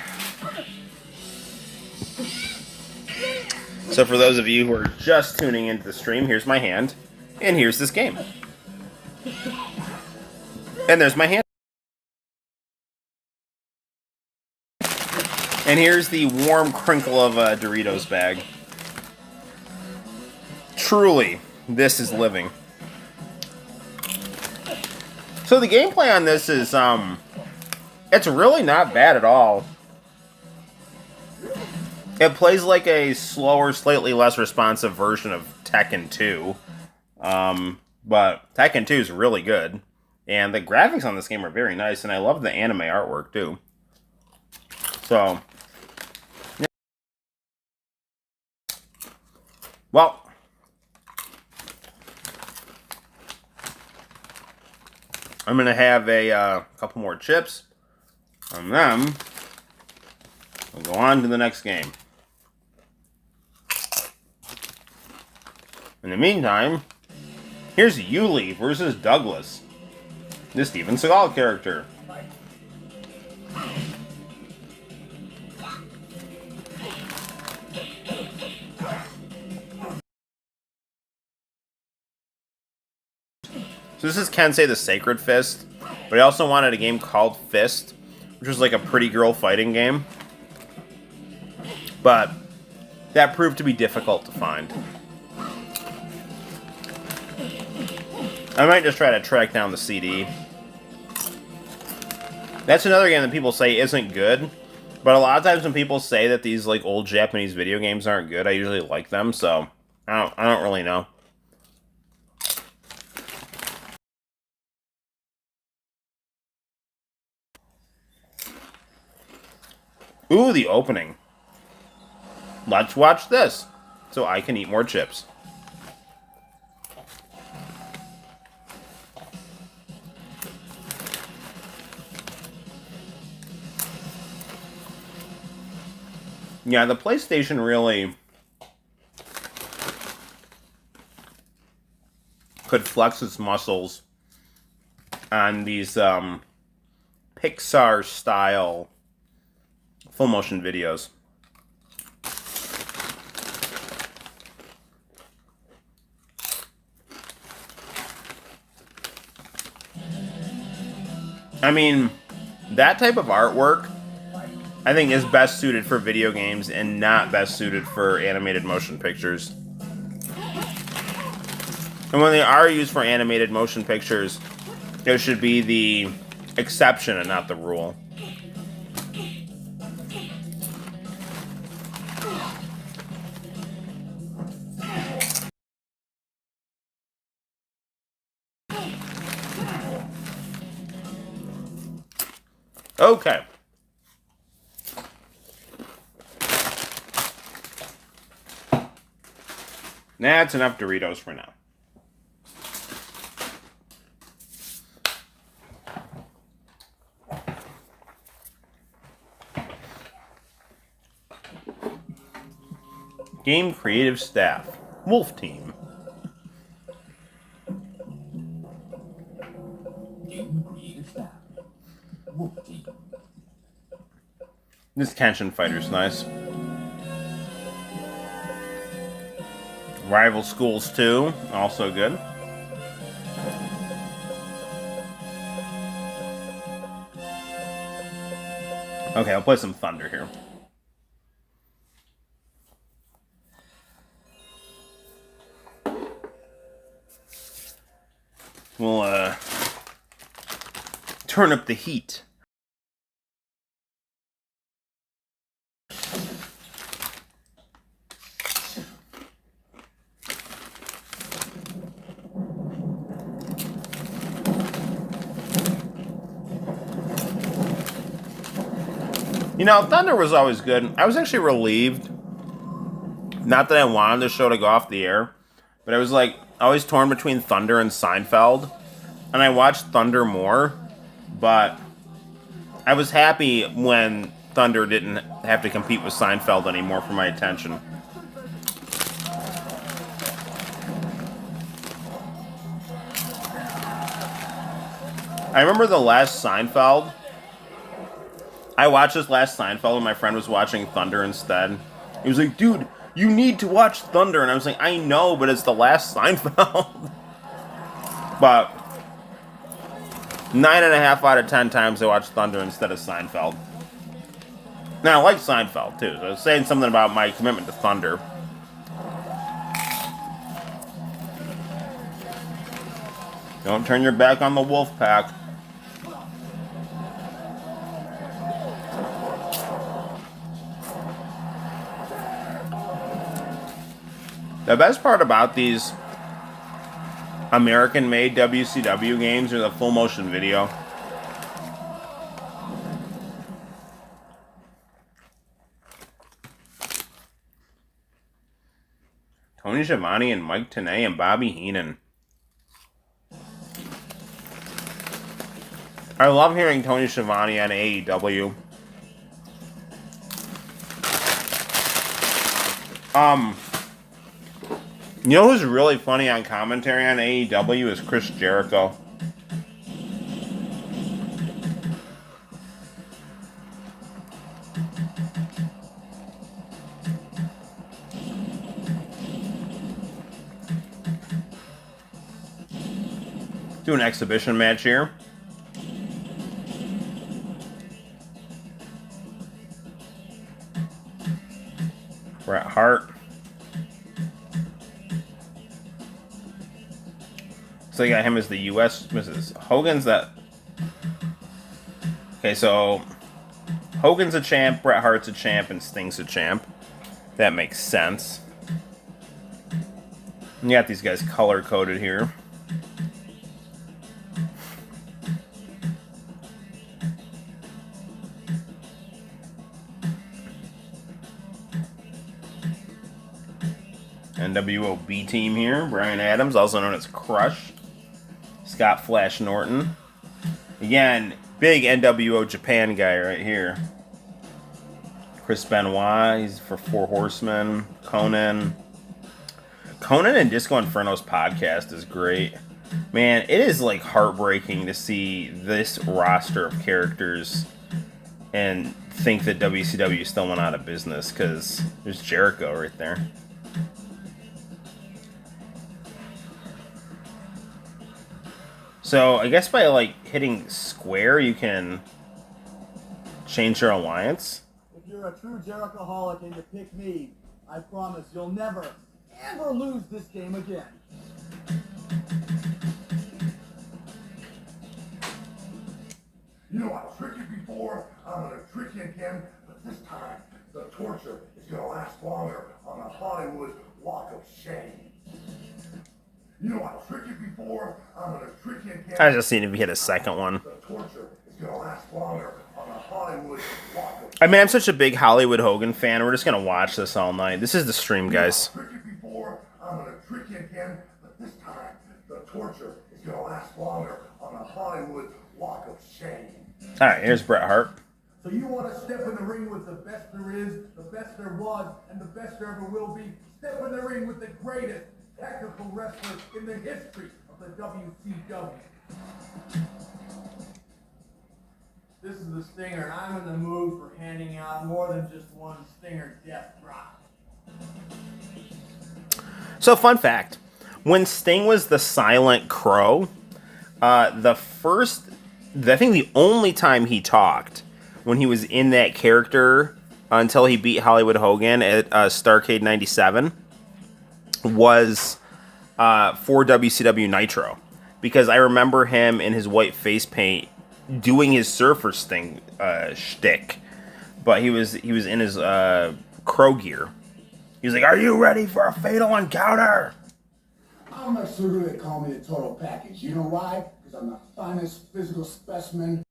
So for those of you who are just tuning into the stream, here's my hand, and here's this game. And there's my hand. And here's the warm crinkle of a Doritos bag. Truly, this is living. So the gameplay on this is, it's really not bad at all. It plays like a slower, slightly less responsive version of Tekken 2. But Tekken 2 is really good. And the graphics on this game are very nice, and I love the anime artwork, too. So, yeah. Well, I'm going to have a couple more chips, and then we'll go on to the next game. In the meantime, here's Yuli versus Douglas, the Steven Seagal character. So this is Kensei the Sacred Fist, but he also wanted a game called Fist, which was like a pretty girl fighting game. But that proved to be difficult to find. I might just try to track down the CD. That's another game that people say isn't good, but a lot of times when people say that these like old Japanese video games aren't good, I usually like them, so I don't really know. Ooh, the opening. Let's watch this, so I can eat more chips. Yeah, the PlayStation really could flex its muscles on these Pixar-style full-motion videos. I mean, that type of artwork, I think, is best suited for video games and not best suited for animated motion pictures. And when they are used for animated motion pictures, there should be the exception and not the rule. Okay. That's enough Doritos for now. Game creative staff. Wolf Team. Game creative staff. Wolf Team. This Kenshin fighter's nice. Rival Schools 2, also good. Okay, I'll play some Thunder here. We'll turn up the heat. You know, Thunder was always good. I was actually relieved. Not that I wanted the show to go off the air, but I was like always torn between Thunder and Seinfeld. And I watched Thunder more, but I was happy when Thunder didn't have to compete with Seinfeld anymore for my attention. I remember the last Seinfeld. I watched this last Seinfeld and my friend was watching Thunder instead. He was like, dude, you need to watch Thunder. And I was like, I know, but it's the last Seinfeld. But 9.5 out of 10 times I watched Thunder instead of Seinfeld. Now, I like Seinfeld, too. So I was saying something about my commitment to Thunder. Don't turn your back on the wolf pack. The best part about these American-made WCW games are the full motion video. Tony Schiavone and Mike Tenay and Bobby Heenan. I love hearing Tony Schiavone on AEW. You know who's really funny on commentary on AEW is Chris Jericho. Do an exhibition match here. Bret Hart. So you got him as the U.S. Mrs. Hogan's that. Okay, so Hogan's a champ, Bret Hart's a champ, and Sting's a champ. That makes sense. And you got these guys color coded here. NWO B team here. Brian Adams, also known as Crush. Scott Flash Norton. Again, big NWO Japan guy right here. Chris Benoit, he's for Four Horsemen. Conan and Disco Inferno's podcast is great. Man, it is like heartbreaking to see this roster of characters and think that WCW still went out of business, because there's Jericho right there. So, I guess by, like, hitting square, you can change your alliance. If you're a true Jerichoholic and you pick me, I promise you'll never, ever lose this game again. You know I tricked you before, I'm gonna trick you again, but this time, the torture is gonna last longer on the Hollywood Walk of Shame. You know I tricked you before, I'm gonna trick you again. I was just seeing if he hit a second one. The torture is gonna last longer on the Hollywood Walk of Shame. I mean, I'm such a big Hollywood Hogan fan. We're just going to watch this all night. This is the stream, guys. You know I tricked you before, I'm gonna trick you again, but this time, the torture is gonna last longer on the Hollywood Walk of Shame. Alright, here's Bret Hart. So you want to step in the ring with the best there is, the best there was, and the best there ever will be. Step in the ring with the greatest technical wrestler in the history of the WCW. This is the Stinger, and I'm in the mood for handing out more than just one Stinger death drop. So, fun fact. When Sting was the Silent Crow, I think the only time he talked when he was in that character until he beat Hollywood Hogan at Starrcade 97 was for WCW Nitro, because I remember him in his white face paint doing his Surfer Sting shtick, but he was in his crow gear. He was like, "Are you ready for a fatal encounter?" I'm a sugar, they call me the total package. You know why? Because I'm the finest physical specimen.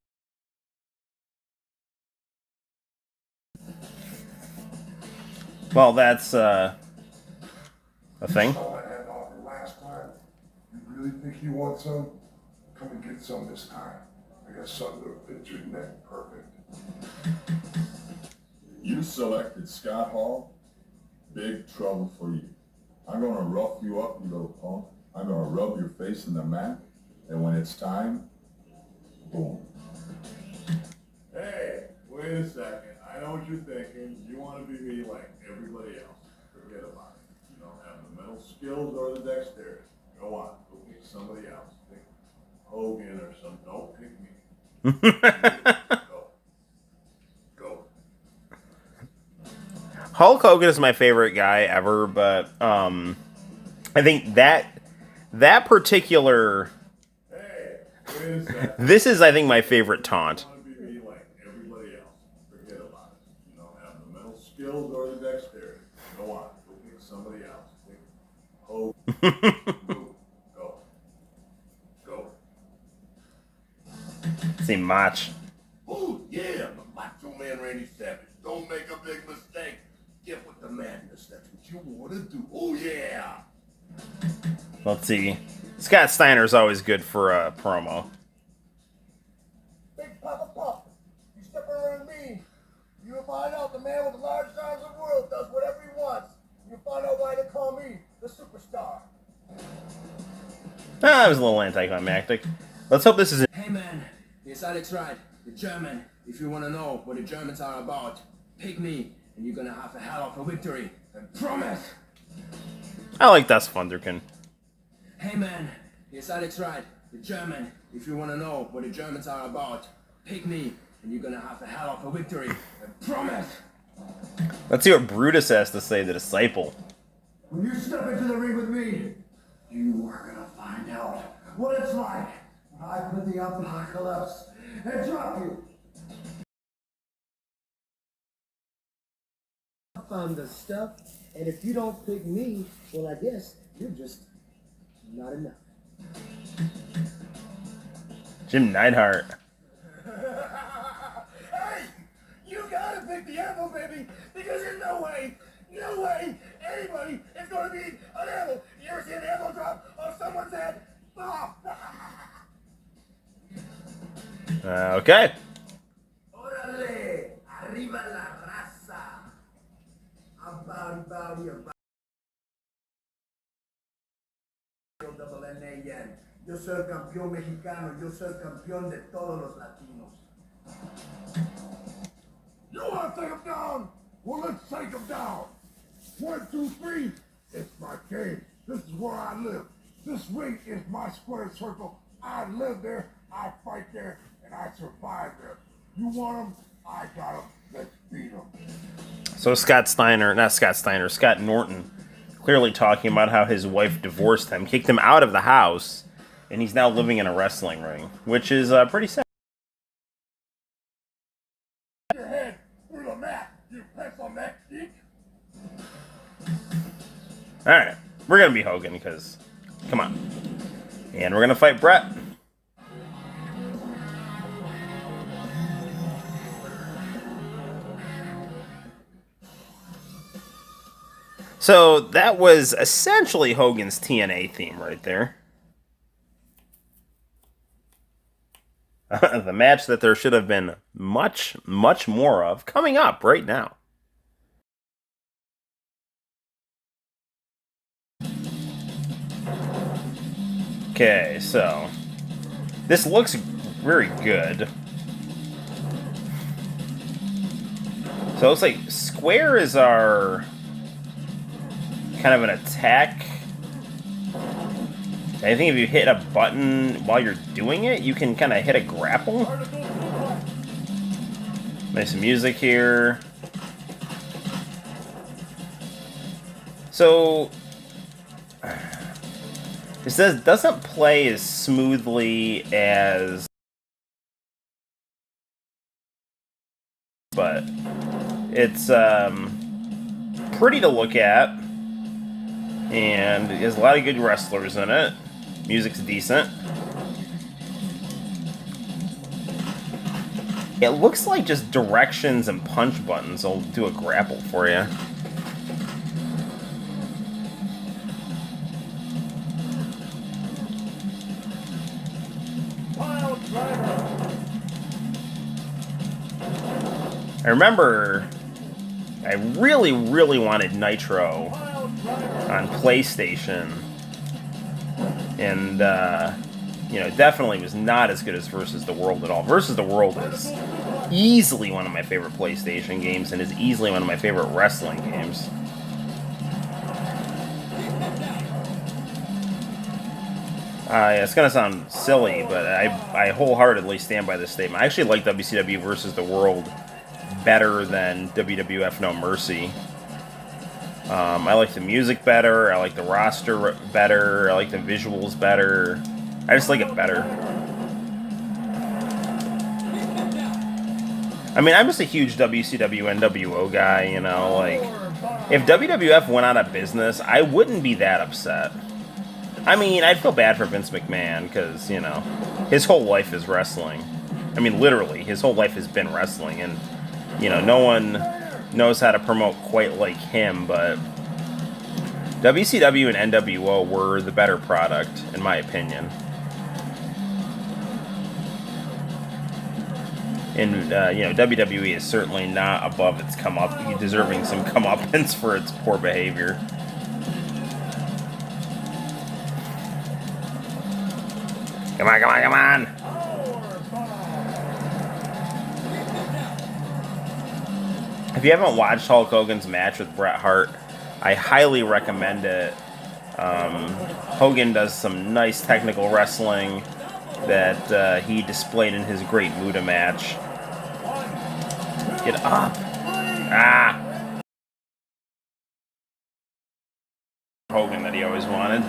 Well, that's a thing. Saw that head off the last time. You really think you want some? Come and get some this time. I got something that'll fit your neck perfect. You selected Scott Hall. Big trouble for you. I'm gonna rough you up, you little punk. I'm gonna rub your face in the mat, and when it's time, boom. Hey, wait a second. I know what you're thinking. You want to be me like everybody else. Forget about it. You don't have the mental skills or the dexterity. Go on. Go pick somebody else. Pick Hogan or some. Don't pick me. Go. Hulk Hogan is my favorite guy ever, but I think that particular. Hey, wait a second. This is, I think, my favorite taunt. You want to be me like everybody else. Forget about it. You don't have the mental skills or the dexterity. Go on. Go pick somebody else. Pick Hogan. Go. See, Mach. Oh, yeah, the Macho Man Randy Savage. Don't make a big mistake. Get with the madness. That's what you want to do. Oh, yeah. Let's see. Scott Steiner's always good for a promo. Big Papa Pop, you step around me, you'll find out the man with the large arms of the world does whatever he wants. You'll find out why they call me the superstar. That was a little anticlimactic. Let's hope this is. Hey man, it's Alex Wright, the German. If you want to know what the Germans are about, pick me, and you're gonna have a hell of a victory. I promise. I like Das Funderkin. Hey man, it's Alex Wright, the German. If you want to know what the Germans are about, pick me, and you're gonna have a hell of a victory. I promise. Let's see what Brutus has to say, the disciple. When you step into the ring with me, you are gonna find out what it's like when I put the apocalypse and drop you. Found the stuff, and if you don't pick me, well, I guess you're just not enough. Jim Neidhart. Hey! You gotta pick the apple, baby, because there's no way anybody is gonna beat an apple. You ever see an apple drop off someone's head? Ah. Okay. Órale, arriba la raza. About. Double N-A-N. Yo soy el campeón mexicano, yo soy el campeón de todos los latinos. You want to take him down? Well, let's take him down. 1, 2, 3. It's my game. This is where I live. This ring is my square circle. I live there, I fight there, and I survive there. You want him? I got him. Let's beat him. So Scott Norton, clearly talking about how his wife divorced him, kicked him out of the house, and he's now living in a wrestling ring, which is pretty sad. Your head through the mat, you pencil neck geek. Alright, we're going to be Hogan, because, come on. And we're going to fight Brett. So that was essentially Hogan's TNA theme right there. The match that there should have been much, much more of coming up right now. Okay, so this looks very good. So it looks like square is our kind of an attack. I think if you hit a button while you're doing it, you can kind of hit a grapple. Nice music here. So this doesn't play as smoothly as, but it's pretty to look at, and there's a lot of good wrestlers in it. Music's decent. It looks like just directions and punch buttons will do a grapple for you. I remember I really, really wanted Nitro on PlayStation, and you know, definitely was not as good as Versus the World at all. Versus the World is easily one of my favorite PlayStation games, and is easily one of my favorite wrestling games. Yeah, it's gonna sound silly, but I wholeheartedly stand by this statement. I actually like WCW Versus the World better than WWF No Mercy. I like the music better, I like the roster better, I like the visuals better. I just like it better. I mean, I'm just a huge WCW NWO guy, you know, like, if WWF went out of business, I wouldn't be that upset. I mean, I'd feel bad for Vince McMahon, because, you know, his whole life is wrestling. I mean, literally, his whole life has been wrestling, and, you know, no one knows how to promote quite like him, but WCW and NWO were the better product, in my opinion. And, you know, WWE is certainly not above its deserving some comeuppance for its poor behavior. Come on, come on, come on! If you haven't watched Hulk Hogan's match with Bret Hart, I highly recommend it. Hogan does some nice technical wrestling. that he displayed in his Great Muta match. Get up! Ah! Hogan that he always wanted.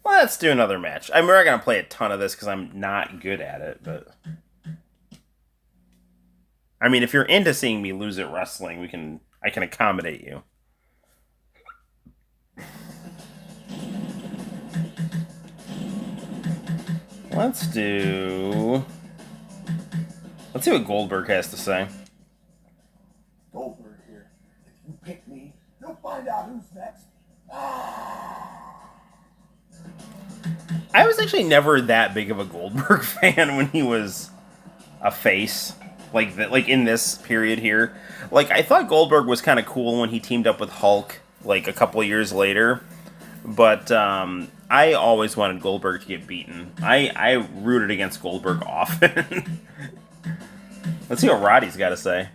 Let's do another match. I'm not going to play a ton of this because I'm not good at it, but... I mean, if you're into seeing me lose at wrestling, I can accommodate you. Let's see what Goldberg has to say. Goldberg here. If you pick me, you'll find out who's next. I was actually never that big of a Goldberg fan when he was a face, like in this period here. Like, I thought Goldberg was kind of cool when he teamed up with Hulk, like a couple years later. But I always wanted Goldberg to get beaten. I rooted against Goldberg often. Let's see what Roddy's got to say.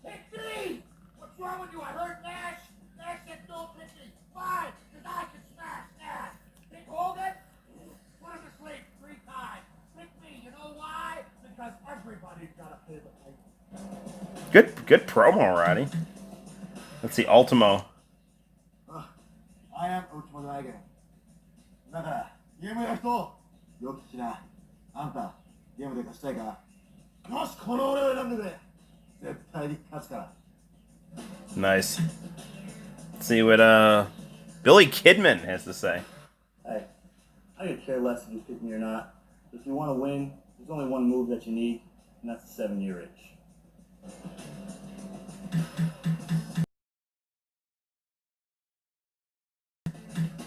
Victory! What's wrong with you? I heard Nash. Nash said don't pick me. Fine, because I can smash Nash. Pick Hogan? Put him to sleep 3 times. Pick me. You know why? Because everybody's got a favorite. Good promo, Roddy. Let's see, Ultimo. I am Ultimo Dragon. だから、ゲームやる人、よく聞きな。あんた、ゲームで勝ちたいか。よし、この俺を選んでくれ。絶対に勝つから。 Nice. Let's see what Billy Kidman has to say. Hey, I could care less if you pick me or not. If you want to win, there's only one move that you need, and that's the 7-year itch.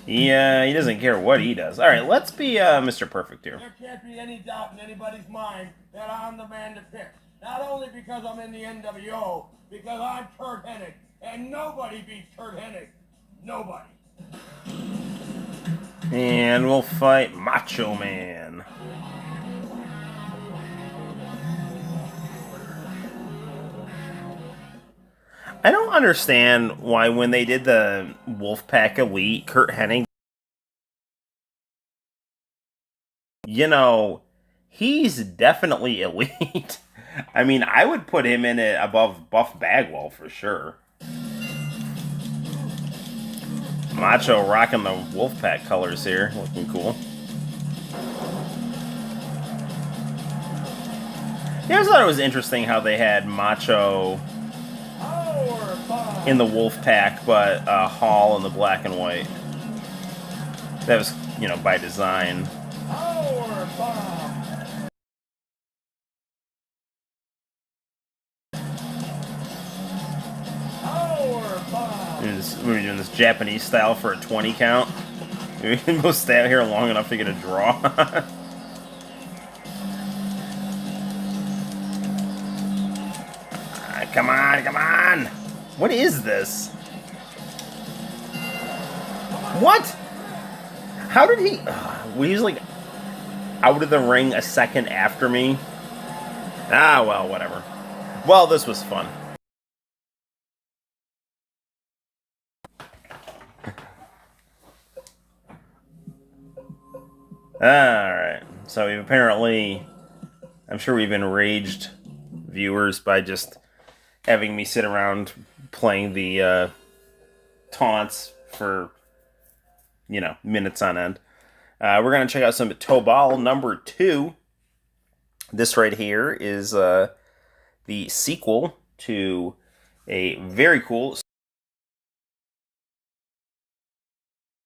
Yeah, he doesn't care what he does. All right, let's be Mr. Perfect here. There can't be any doubt in anybody's mind that I'm the man to pick. Not only because I'm in the NWO, because I'm Kurt Hennig, and nobody beats Kurt Hennig. Nobody. And we'll fight Macho Man. I don't understand why when they did the Wolfpack Elite, Kurt Hennig, you know, he's definitely elite. I mean, I would put him in it above Buff Bagwell for sure. Macho rocking the Wolfpack colors here, looking cool. Yeah, I always thought it was interesting how they had Macho in the Wolfpack, but Hall in the black and white. That was, you know, by design. We're doing this Japanese style for a 20 count. We can both stay out here long enough to get a draw. Come on, come on! What is this? What? How did he... he was like out of the ring a second after me? Ah, well, whatever. Well, this was fun. Alright, so we've apparently... I'm sure we've enraged viewers by just having me sit around playing the taunts for, you know, minutes on end. We're going to check out some Tobal number 2. This right here is the sequel to a very cool...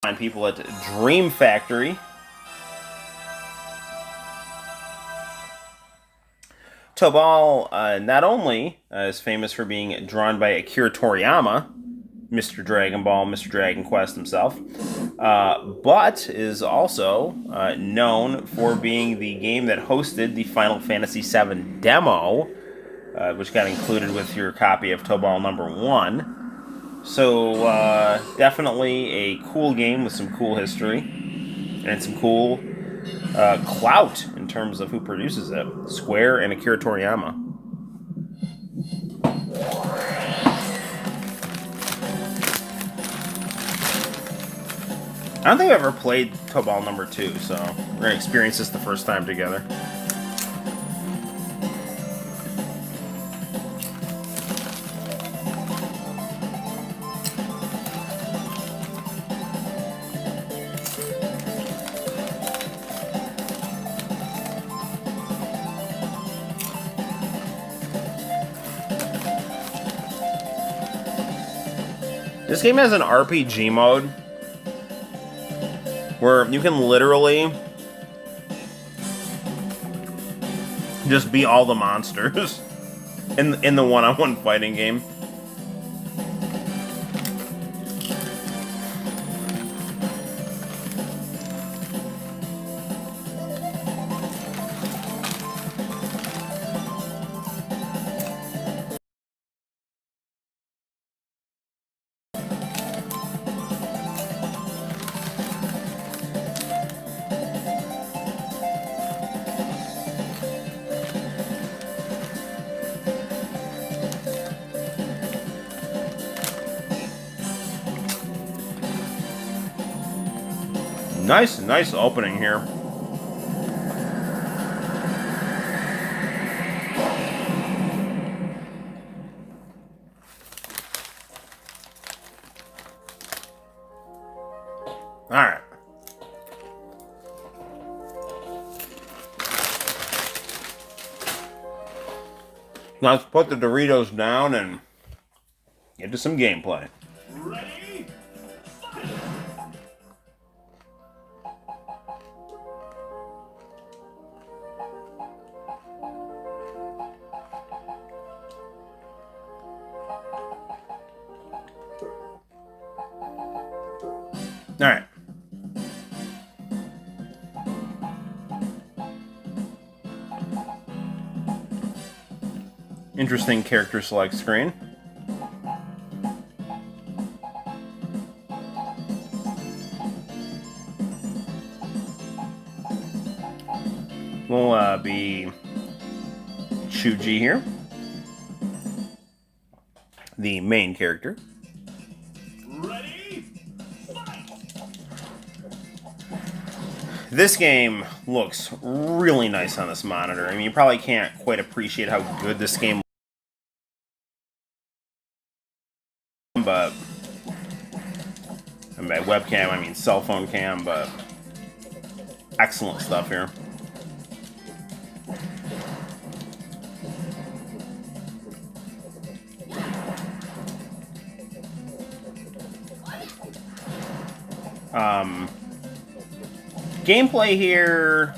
Find people at Dream Factory. Tobal not only is famous for being drawn by Akira Toriyama, Mr. Dragon Ball, Mr. Dragon Quest himself, but is also known for being the game that hosted the Final Fantasy VII demo, which got included with your copy of Tobal number 1. So, definitely a cool game with some cool history, and some cool clout in terms of who produces it. Square and Akira Toriyama. I don't think I've ever played Tobal number 2, so we're gonna experience this the first time together. This game has an RPG mode where you can literally just be all the monsters in the one-on-one fighting game. Nice opening here. All right. Now let's put the Doritos down and get to some gameplay. Ready? Fight! All right. Interesting character select screen. We'll be Chuji here, the main character. Ready? Fight! This game looks really nice on this monitor. I mean, you probably can't quite appreciate how good this game looks, but and by webcam, I mean cell phone cam, but excellent stuff here. Gameplay here.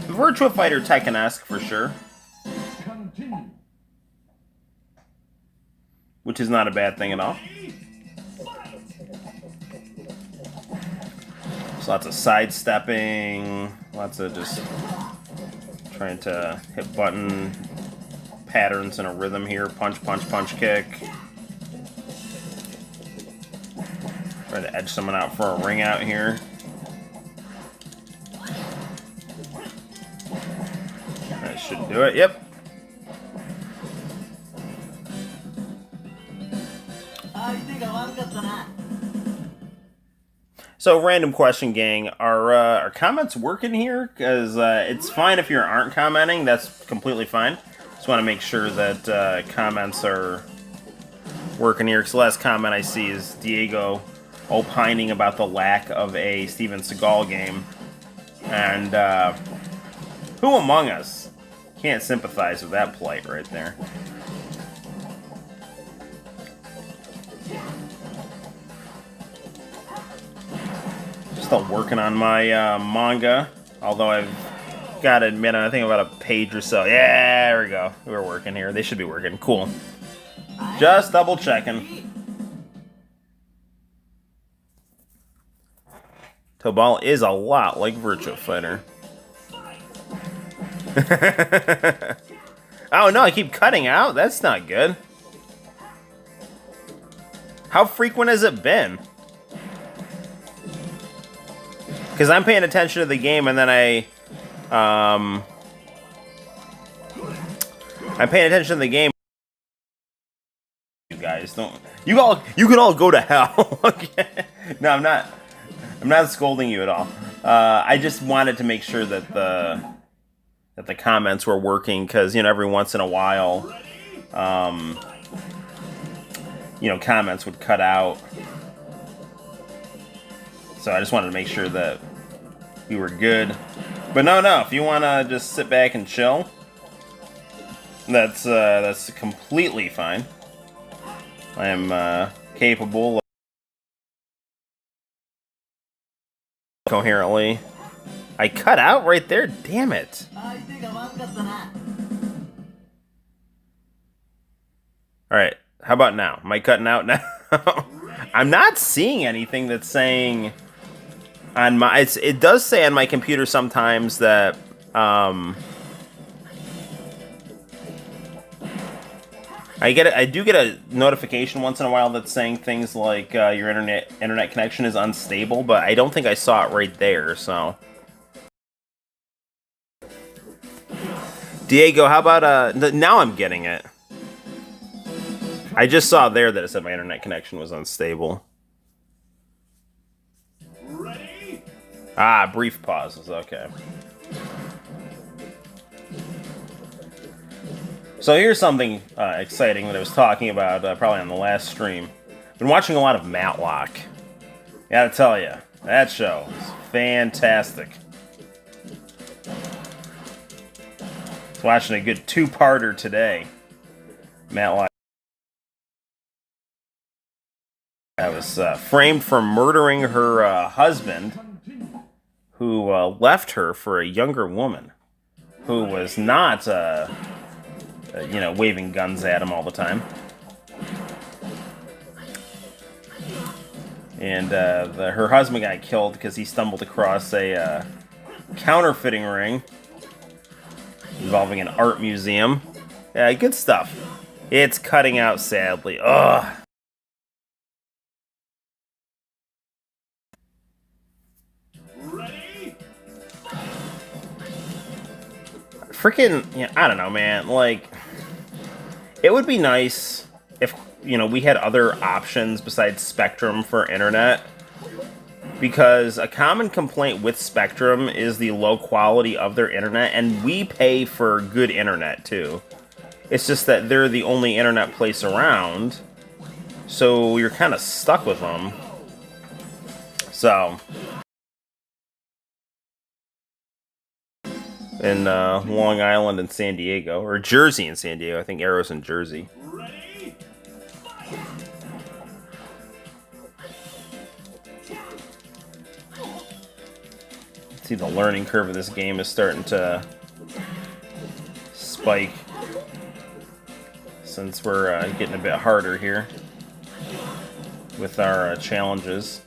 Virtua Fighter Tekken-esque for sure. Continue. Which is not a bad thing at all. So lots of sidestepping, lots of just trying to hit button patterns in a rhythm here. Punch, punch, punch, kick. Try to edge someone out for a ring out here. That should do it. Yep. So, random question, gang. Are comments working here? Because it's fine if you aren't commenting. That's completely fine. Just want to make sure that comments are working here. Because the last comment I see is Diego opining about the lack of a Steven Seagal game. And who among us can't sympathize with that plight right there? Still working on my manga, although I've got to admit, I think about a page or so. Yeah, there we go. We're working here. They should be working. Cool. Just double checking. Tobal is a lot like Virtua Fighter. Oh no, I keep cutting out? That's not good. How frequent has it been? Because I'm paying attention to the game and then I'm paying attention to the game. You guys, Don't you can all go to hell. Okay. No, I'm not. I'm not scolding you at all. I just wanted to make sure that the comments were working, because every once in a while, comments would cut out. So I just wanted to make sure that we were good. But no, if you want to just sit back and chill, that's completely fine. I am capable of coherently. I cut out right there. Damn it. Alright, how about now? Am I cutting out now? I'm not seeing anything that's saying on my... It does say on my computer sometimes that... I do get a notification once in a while that's saying things like your internet connection is unstable, but I don't think I saw it right there, so... Diego, how about now I'm getting it. I just saw there that it said my internet connection was unstable. Ready? Ah, brief pauses, okay. So here's something exciting that I was talking about probably on the last stream. Been watching a lot of Matlock. Gotta tell you, that show is fantastic. Was watching a good two-parter today. Matlock. I was framed for murdering her husband, who left her for a younger woman, who was not, waving guns at him all the time. And her husband got killed because he stumbled across a counterfeiting ring involving an art museum. Yeah, good stuff. It's cutting out, sadly. Ugh. Freaking, I don't know, man. Like, it would be nice if, we had other options besides Spectrum for internet. Because a common complaint with Spectrum is the low quality of their internet, and we pay for good internet, too. It's just that they're the only internet place around, so you're kind of stuck with them. So... in Long Island and San Diego, or Jersey and San Diego. I think Arrow's in Jersey. Ready? See, the learning curve of this game is starting to spike since we're getting a bit harder here with our challenges.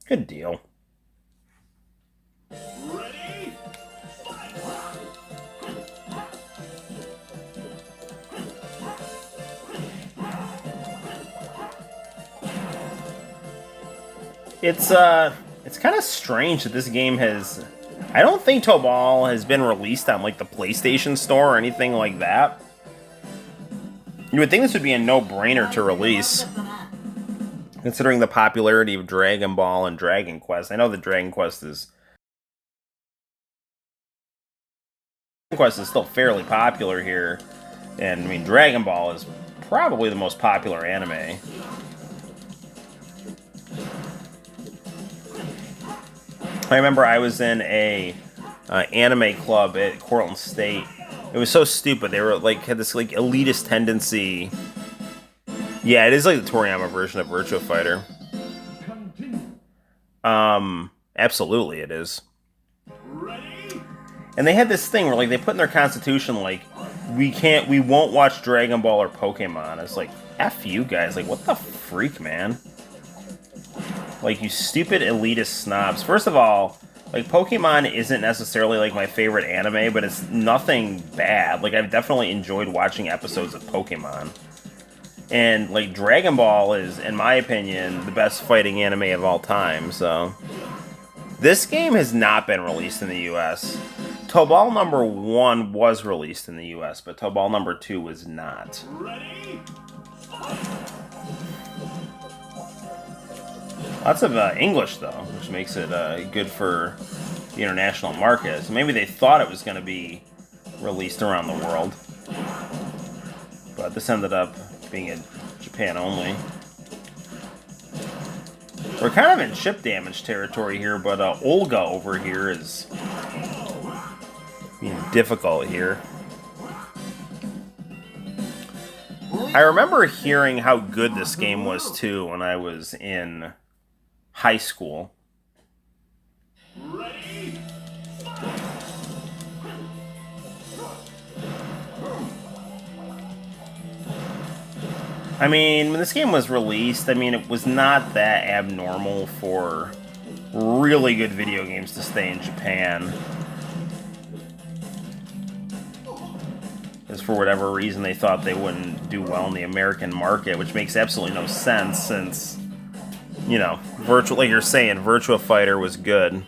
Good deal. Ready? It's kind of strange that this game has... I don't think Tobal has been released on, like, the PlayStation Store or anything like that. You would think this would be a no-brainer to release, considering the popularity of Dragon Ball and Dragon Quest. I know that Dragon Quest is still fairly popular here, and I mean Dragon Ball is probably the most popular anime. I remember I was in a anime club at Cortland State. It was so stupid. They were had this elitist tendency. Yeah, it is like the Toriyama version of Virtua Fighter. Absolutely it is. And they had this thing where they put in their constitution we won't watch Dragon Ball or Pokemon. It's like, F you guys, what the freak, man? You stupid elitist snobs. First of all, Pokemon isn't necessarily my favorite anime, but it's nothing bad. I've definitely enjoyed watching episodes of Pokemon. And like Dragon Ball is, in my opinion, the best fighting anime of all time. So this game has not been released in the U.S. Tobal number 1 was released in the U.S., but Tobal number 2 was not. Lots of English, though, which makes it good for the international market. So maybe they thought it was going to be released around the world. But this ended up being in Japan only. We're kind of in chip damage territory here, but Olga over here is being difficult here. I remember hearing how good this game was, too, when I was in high school. I mean, when this game was released, I mean, it was not that abnormal for really good video games to stay in Japan. Because for whatever reason, they thought they wouldn't do well in the American market, which makes absolutely no sense since, you know, like you're saying, Virtua Fighter was good.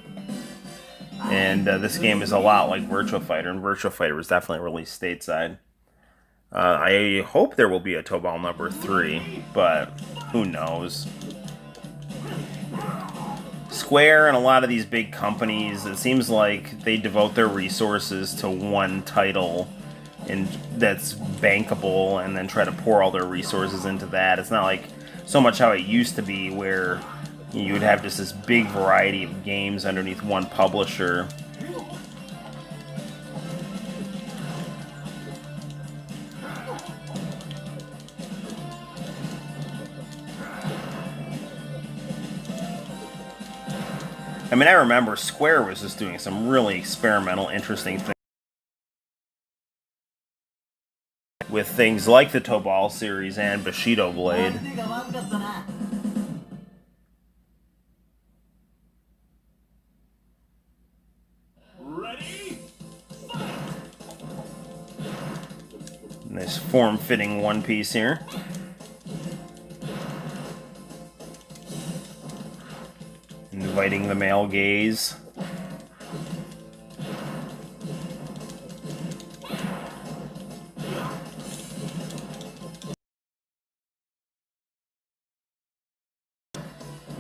And this game is a lot like Virtua Fighter, and Virtua Fighter was definitely released stateside. I hope there will be a Tobal number 3, but who knows. Square and a lot of these big companies, it seems like they devote their resources to one title and that's bankable and then try to pour all their resources into that. It's not like so much how it used to be where you would have just this big variety of games underneath one publisher. I mean, I remember Square was just doing some really experimental, interesting things with things like the Tobal series and Bushido Blade. Nice form-fitting one piece here. Inviting the male gaze.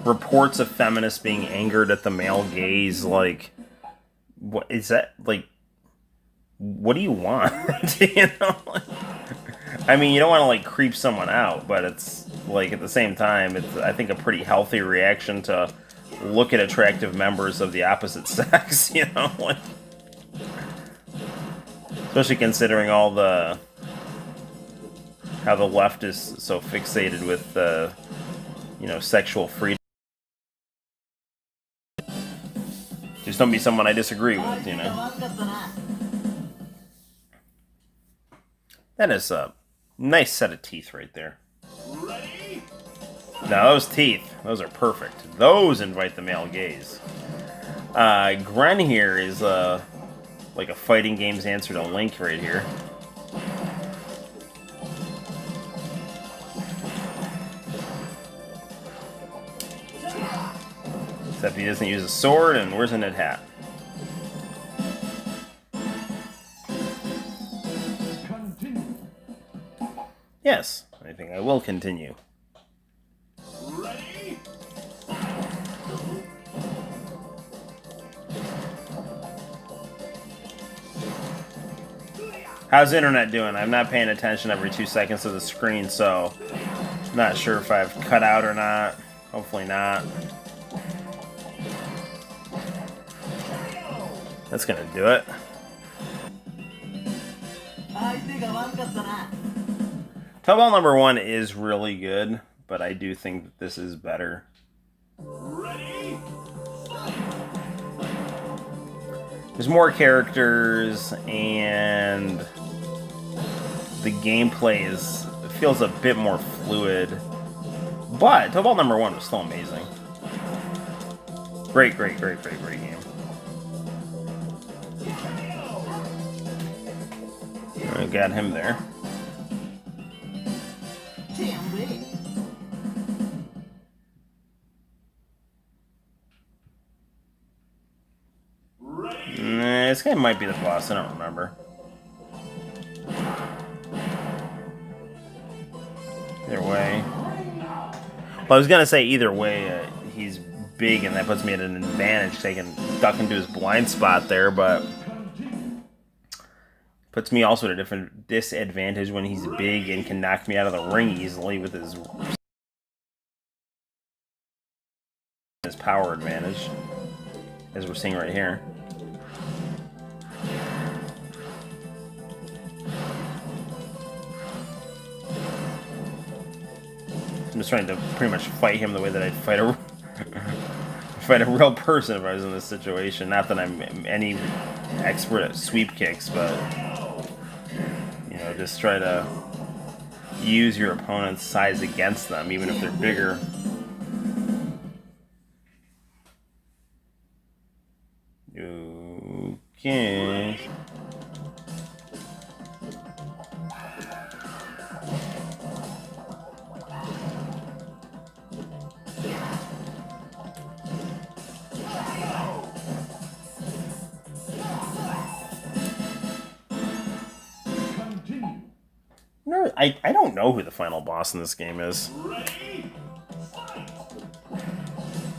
Reports of feminists being angered at the male gaze, like, what is that? Like, what do you want? You know? I mean, you don't want to, like, creep someone out, but it's, like, at the same time, it's, I think, a pretty healthy reaction to look at attractive members of the opposite sex, you know? Like, especially considering all the... how the left is so fixated with, you know, sexual freedom. Just don't be someone I disagree with, you know? That is a nice set of teeth right there. Now, those teeth, those are perfect. Those invite the male gaze. Gren here is like a fighting game's answer to Link right here. Except he doesn't use a sword and wears a knit hat. Yes, I think I will continue. Ready? How's the internet doing? I'm not paying attention every 2 seconds to the screen, so I'm not sure if I've cut out or not. Hopefully not. That's gonna do it. Tobal number 1 is really good, but I do think that this is better. Ready? There's more characters, and the gameplay feels a bit more fluid. But Tobal number 1 was still amazing. Great game. I got him there. Damn big. Nah, this guy might be the boss. I don't remember. Either way. Well, I was gonna say either way, he's big, and that puts me at an advantage. They can duck into his blind spot there, but puts me also at a different disadvantage when he's big and can knock me out of the ring easily with his power advantage, as we're seeing right here. I'm just trying to pretty much fight him the way that I'd fight a real person if I was in this situation. Not that I'm any expert at sweep kicks, but you know, just try to use your opponent's size against them, even if they're bigger. Okay. No, I don't know who the final boss in this game is.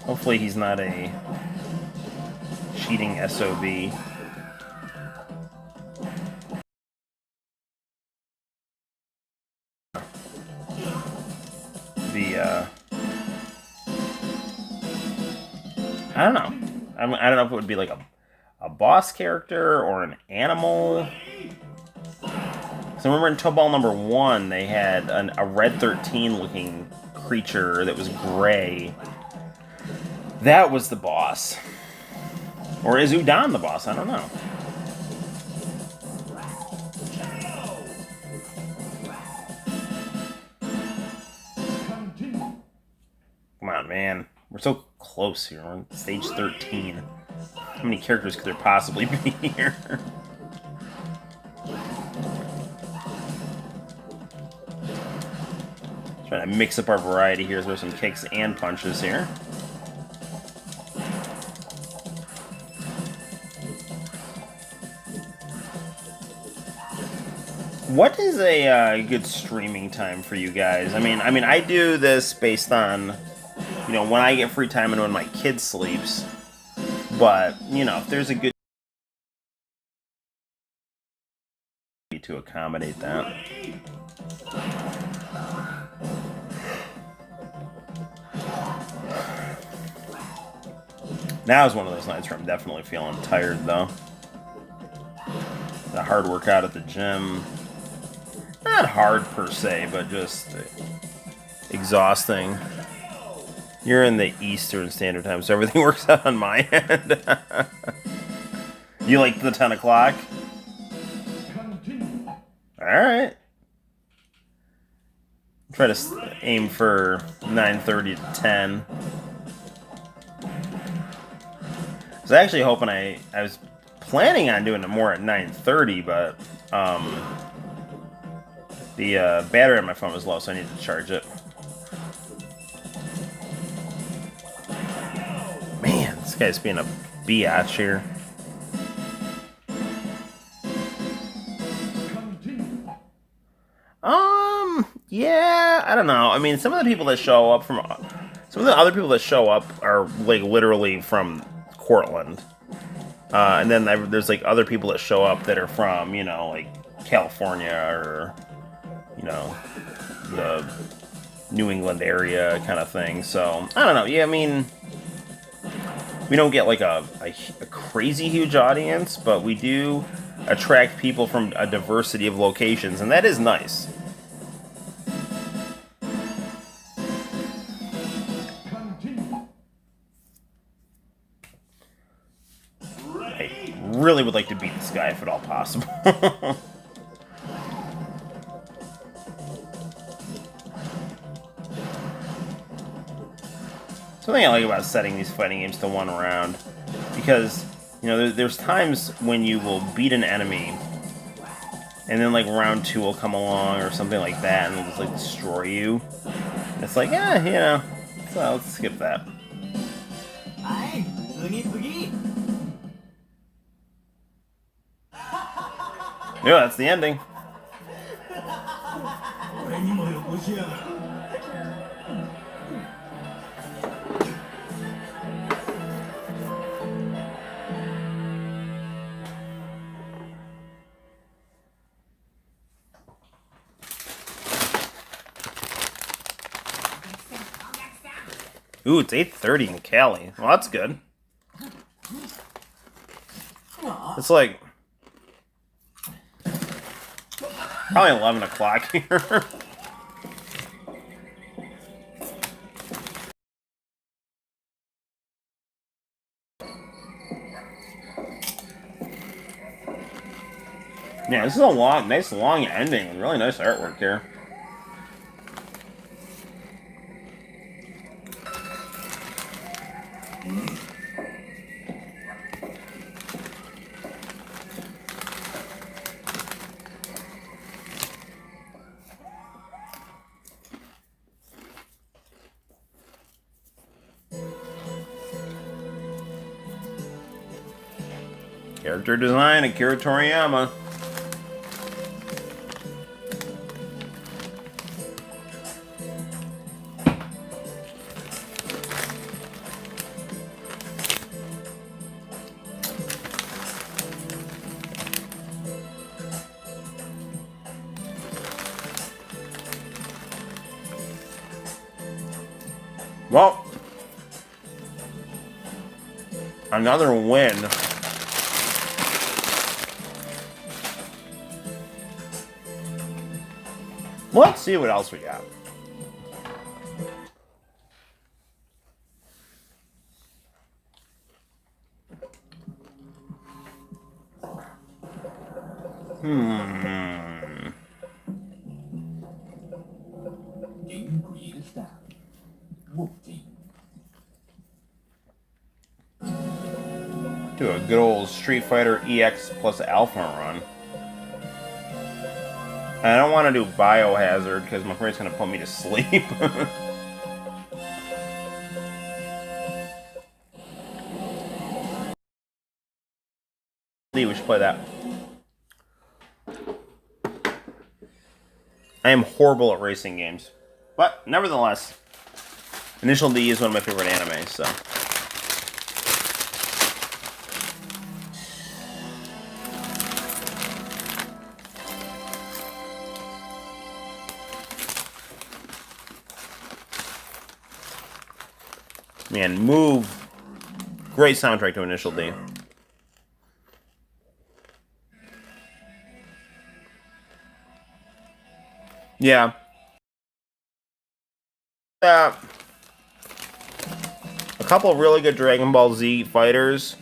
Hopefully he's not a cheating SOB. I don't know. I don't know if it would be like a boss character or an animal. So I remember in Toe Ball number 1, they had a Red 13 looking creature that was gray. That was the boss. Or is Udon the boss? I don't know. Come on, man. We're so close here. We're on stage 13. How many characters could there possibly be here? Trying to mix up our variety here. Throw some kicks and punches here. What is a good streaming time for you guys? I mean, I do this based on, you know, when I get free time and when my kid sleeps. But you know, if there's a good to accommodate that. Now is one of those nights where I'm definitely feeling tired, though. The hard workout at the gym. Not hard per se, but just exhausting. You're in the Eastern Standard Time, so everything works out on my end. You like the 10 o'clock? Alright. Try to aim for 9:30 to 10. I was actually hoping I was planning on doing it more at 9:30, but the battery on my phone was low, so I needed to charge it. Man, this guy's being a biatch here. Yeah, I don't know. I mean, some of the people that show up from... Some of the other people that show up are, like, literally from Cortland. And then there's, like, other people that show up that are from, you know, like, California or, you know, the New England area kind of thing. So, I don't know. Yeah, I mean, we don't get, like, a crazy huge audience, but we do attract people from a diversity of locations, and that is nice. Really would like to beat this guy if at all possible. Something I like about setting these fighting games to one round, because you know there's times when you will beat an enemy and then like round 2 will come along or something like that, and it'll just like destroy you. And it's like, yeah, you know, so let's skip that. Yeah, that's the ending. Ooh, it's 8:30 in Cali. Well, that's good. It's like probably 11 o'clock here. Yeah, this is a nice long ending. Really nice artwork here. Character design, Akira Toriyama. Well, another win. Let's see what else we got. Do a good old Street Fighter EX plus Alpha run. I don't want to do Biohazard because my friend's going to put me to sleep. We should play that. I am horrible at racing games. But, nevertheless, Initial D is one of my favorite animes, so. Man, Move. Great soundtrack to Initial D. Yeah. A couple of really good Dragon Ball Z fighters.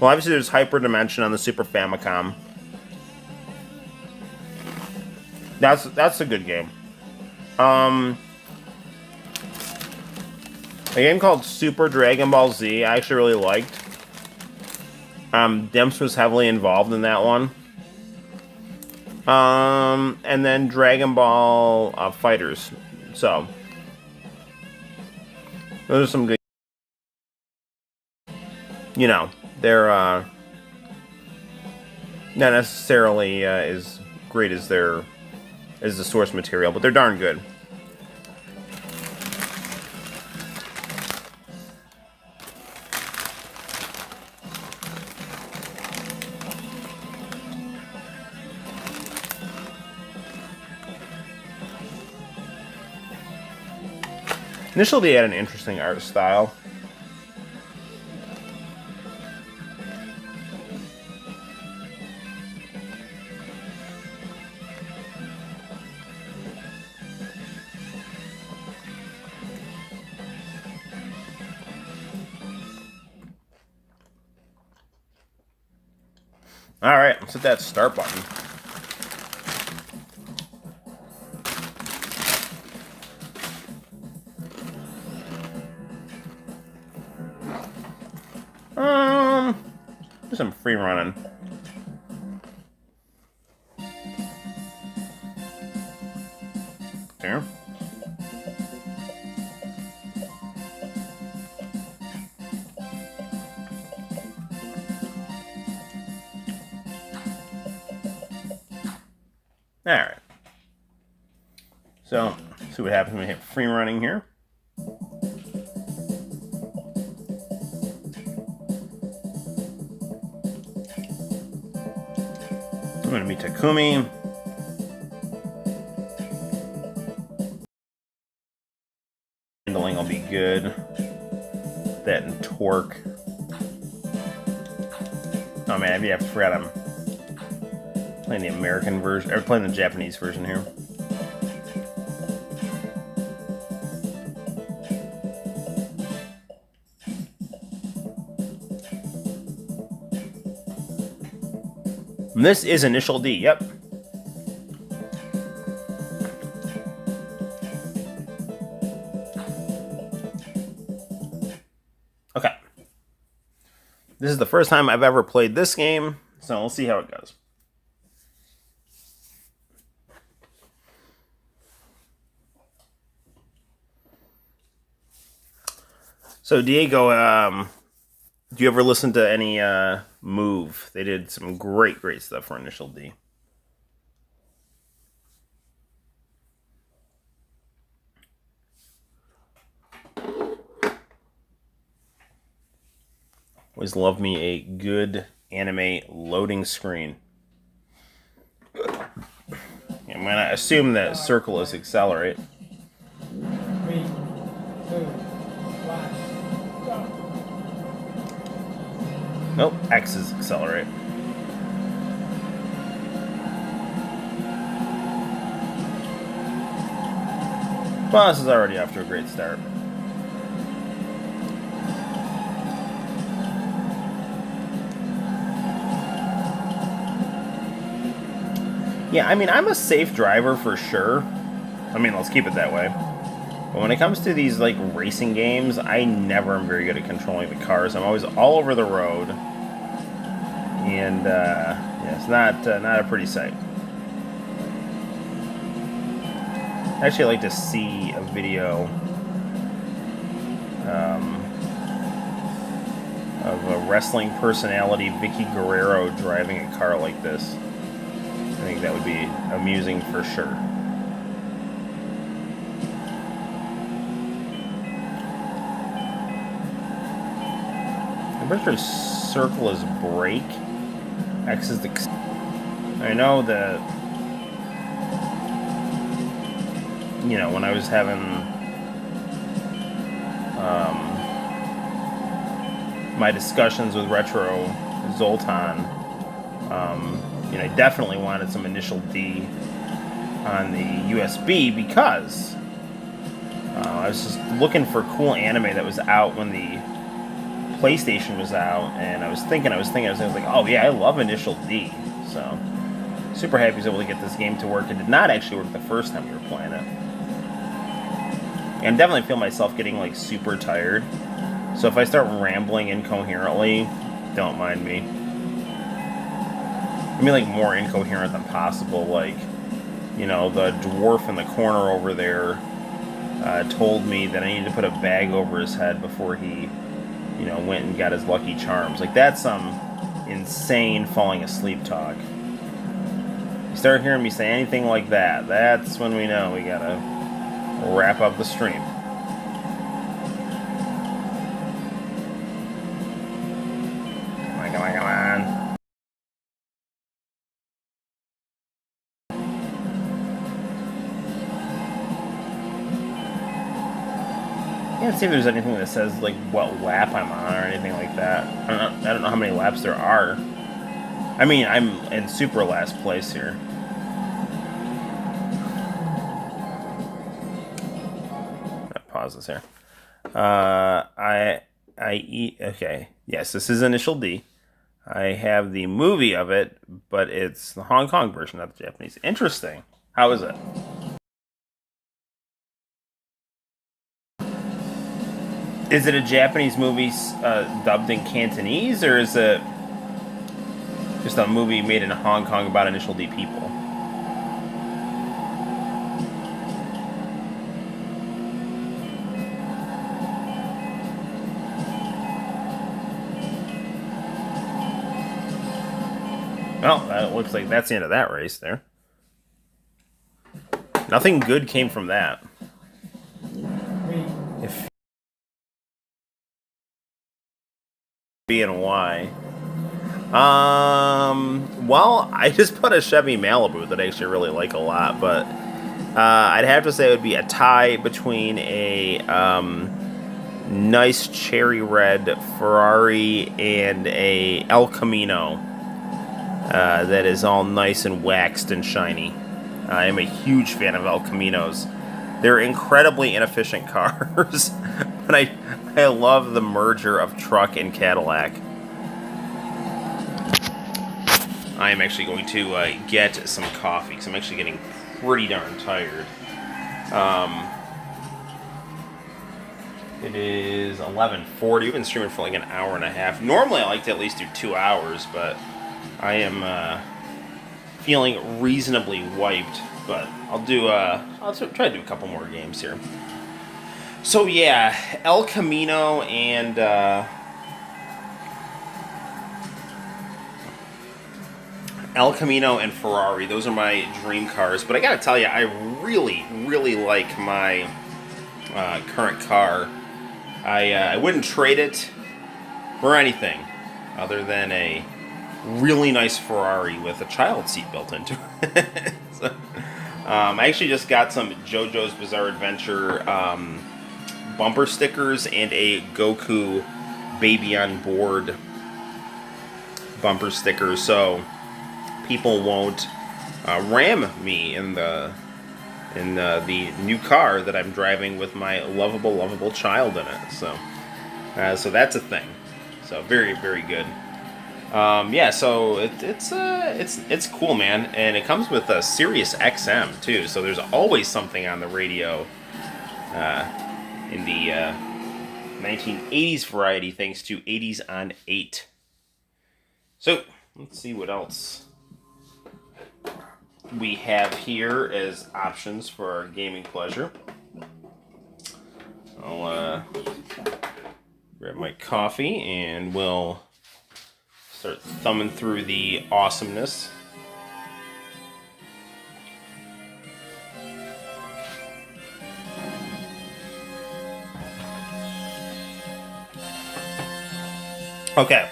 Well, obviously there's Hyper Dimension on the Super Famicom. That's a good game. A game called Super Dragon Ball Z I actually really liked. Dimps was heavily involved in that one. And then Dragon Ball Fighters. So, those are some good. You know, they're not necessarily as great as the source material, but they're darn good. Initially, they had an interesting art style. Alright, let's hit that start button. Do some free running. Alright. So, see what happens when we hit free running here. I'm going to meet Takumi. Handling will be good. That and torque. Oh man, I forgot I'm playing the American version, or playing the Japanese version here. And this is Initial D, yep. Okay. This is the first time I've ever played this game, so we'll see how it goes. So Diego, do you ever listen to any Move? They did some great stuff for Initial D. Always love me a good anime loading screen. I'm gonna assume that circle is accelerate. 3, 2, 1, go. Nope, X is accelerate. Well, this is already off to a great start. Yeah, I mean, I'm a safe driver for sure. I mean, let's keep it that way. But when it comes to these, like, racing games, I never am very good at controlling the cars. I'm always all over the road. And, yeah, it's not a pretty sight. Actually, I'd like to see a video of a wrestling personality, Vicky Guerrero, driving a car like this. I think that would be amusing for sure. I'm pretty sure circle is brake. X is the... I know that... You know, when I was having... my discussions with Retro Zoltan, you know, I definitely wanted some Initial D on the USB because I was just looking for cool anime that was out when the PlayStation was out, and I was like, oh yeah, I love Initial D. So, super happy I was able to get this game to work. It did not actually work the first time we were playing it. And definitely feel myself getting, like, super tired. So if I start rambling incoherently, don't mind me. I mean, like, more incoherent than possible. Like, you know, the dwarf in the corner over there told me that I needed to put a bag over his head before he, you know, went and got his Lucky Charms. Like, that's some insane falling asleep talk. You start hearing me say anything like that, that's when we know we gotta wrap up the stream. Come on. Can't see if there's anything that says, like, what lap I'm on or anything like that. I don't know how many laps there are. I mean, I'm in super last place here. Pause this here. Okay. Yes, this is Initial D. I have the movie of it, but it's the Hong Kong version, not the Japanese. Interesting. How is it? Is it a Japanese movie dubbed in Cantonese, or is it just a movie made in Hong Kong about Initial D people? Well, it looks like that's the end of that race there. Nothing good came from that. If B and Y. Well, I just put a Chevy Malibu that I actually really like a lot, but I'd have to say it would be a tie between a nice cherry red Ferrari and a El Camino that is all nice and waxed and shiny. I am a huge fan of El Caminos. They're incredibly inefficient cars, but I love the merger of truck and Cadillac. I am actually going to get some coffee because I'm actually getting pretty darn tired. It is 11:40. We've been streaming for like an hour and a half. Normally I like to at least do 2 hours, but I am feeling reasonably wiped. But I'll try to do a couple more games here. So yeah, El Camino and Ferrari. Those are my dream cars. But I gotta tell you, I really, really like my current car. I wouldn't trade it for anything other than a really nice Ferrari with a child seat built into it. So, I actually just got some JoJo's Bizarre Adventure bumper stickers and a Goku Baby on Board bumper sticker, so people won't ram me in the new car that I'm driving with my lovable child in it. So that's a thing. So very, very good. Yeah, so it's cool, man, and it comes with a Sirius XM too. So there's always something on the radio in the 1980s variety, thanks to 80s on 8. So let's see what else we have here as options for our gaming pleasure. I'll grab my coffee and we'll start thumbing through the awesomeness. Okay.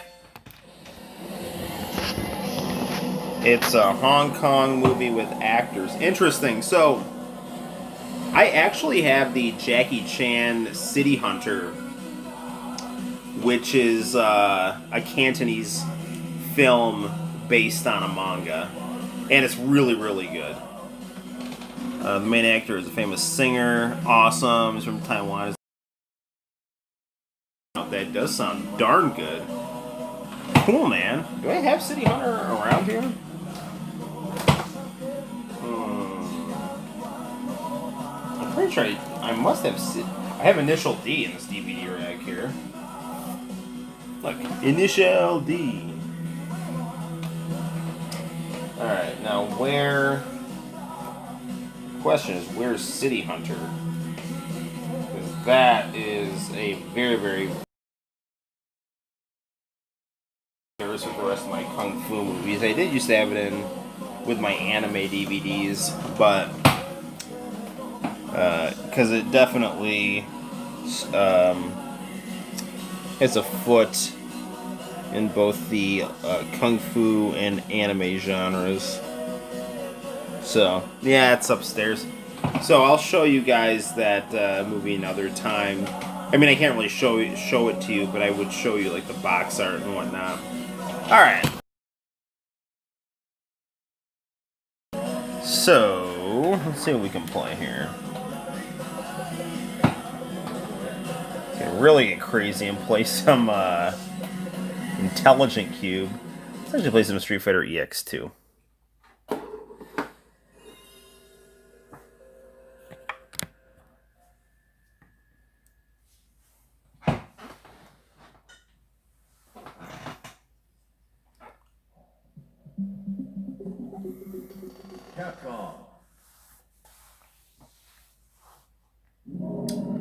It's a Hong Kong movie with actors. Interesting. So, I actually have the Jackie Chan City Hunter, which is a Cantonese film based on a manga. And it's really, really good. The main actor is a famous singer. Awesome. He's from Taiwan. That does sound darn good. Cool, man. Do I have City Hunter around here? I'm pretty sure I must have. I have Initial D in this DVD rack here. Look, Initial D. Alright, now where... The question is, where's City Hunter? Because that is a very, very... with the rest of my Kung Fu movies. I did used to have it in with my anime DVDs, but because it definitely has a foot in both the Kung Fu and anime genres. So yeah, it's upstairs. So I'll show you guys that movie another time. I mean, I can't really show it to you, but I would show you like the box art and whatnot. Alright. So, let's see what we can play here. Can really get crazy and play some Intelligent Cube. Let's actually play some Street Fighter EX2.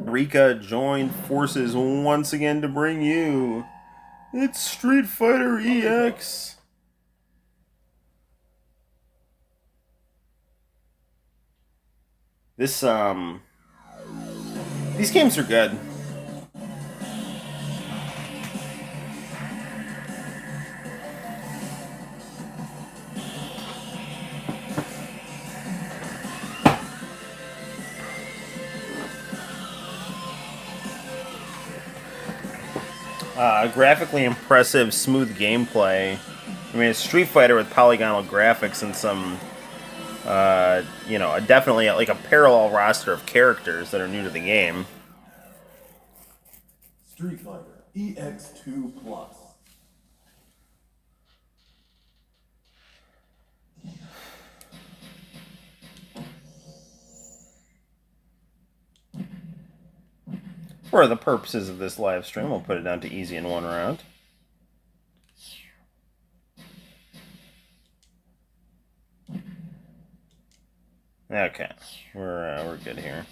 Rika joined forces once again to bring you. It's Street Fighter EX. This these games are good. Graphically impressive, smooth gameplay. I mean, it's Street Fighter with polygonal graphics and some, you know, definitely like a parallel roster of characters that are new to the game. Street Fighter EX2 Plus. For the purposes of this live stream, we'll put it down to easy in one round. Okay, we're good here.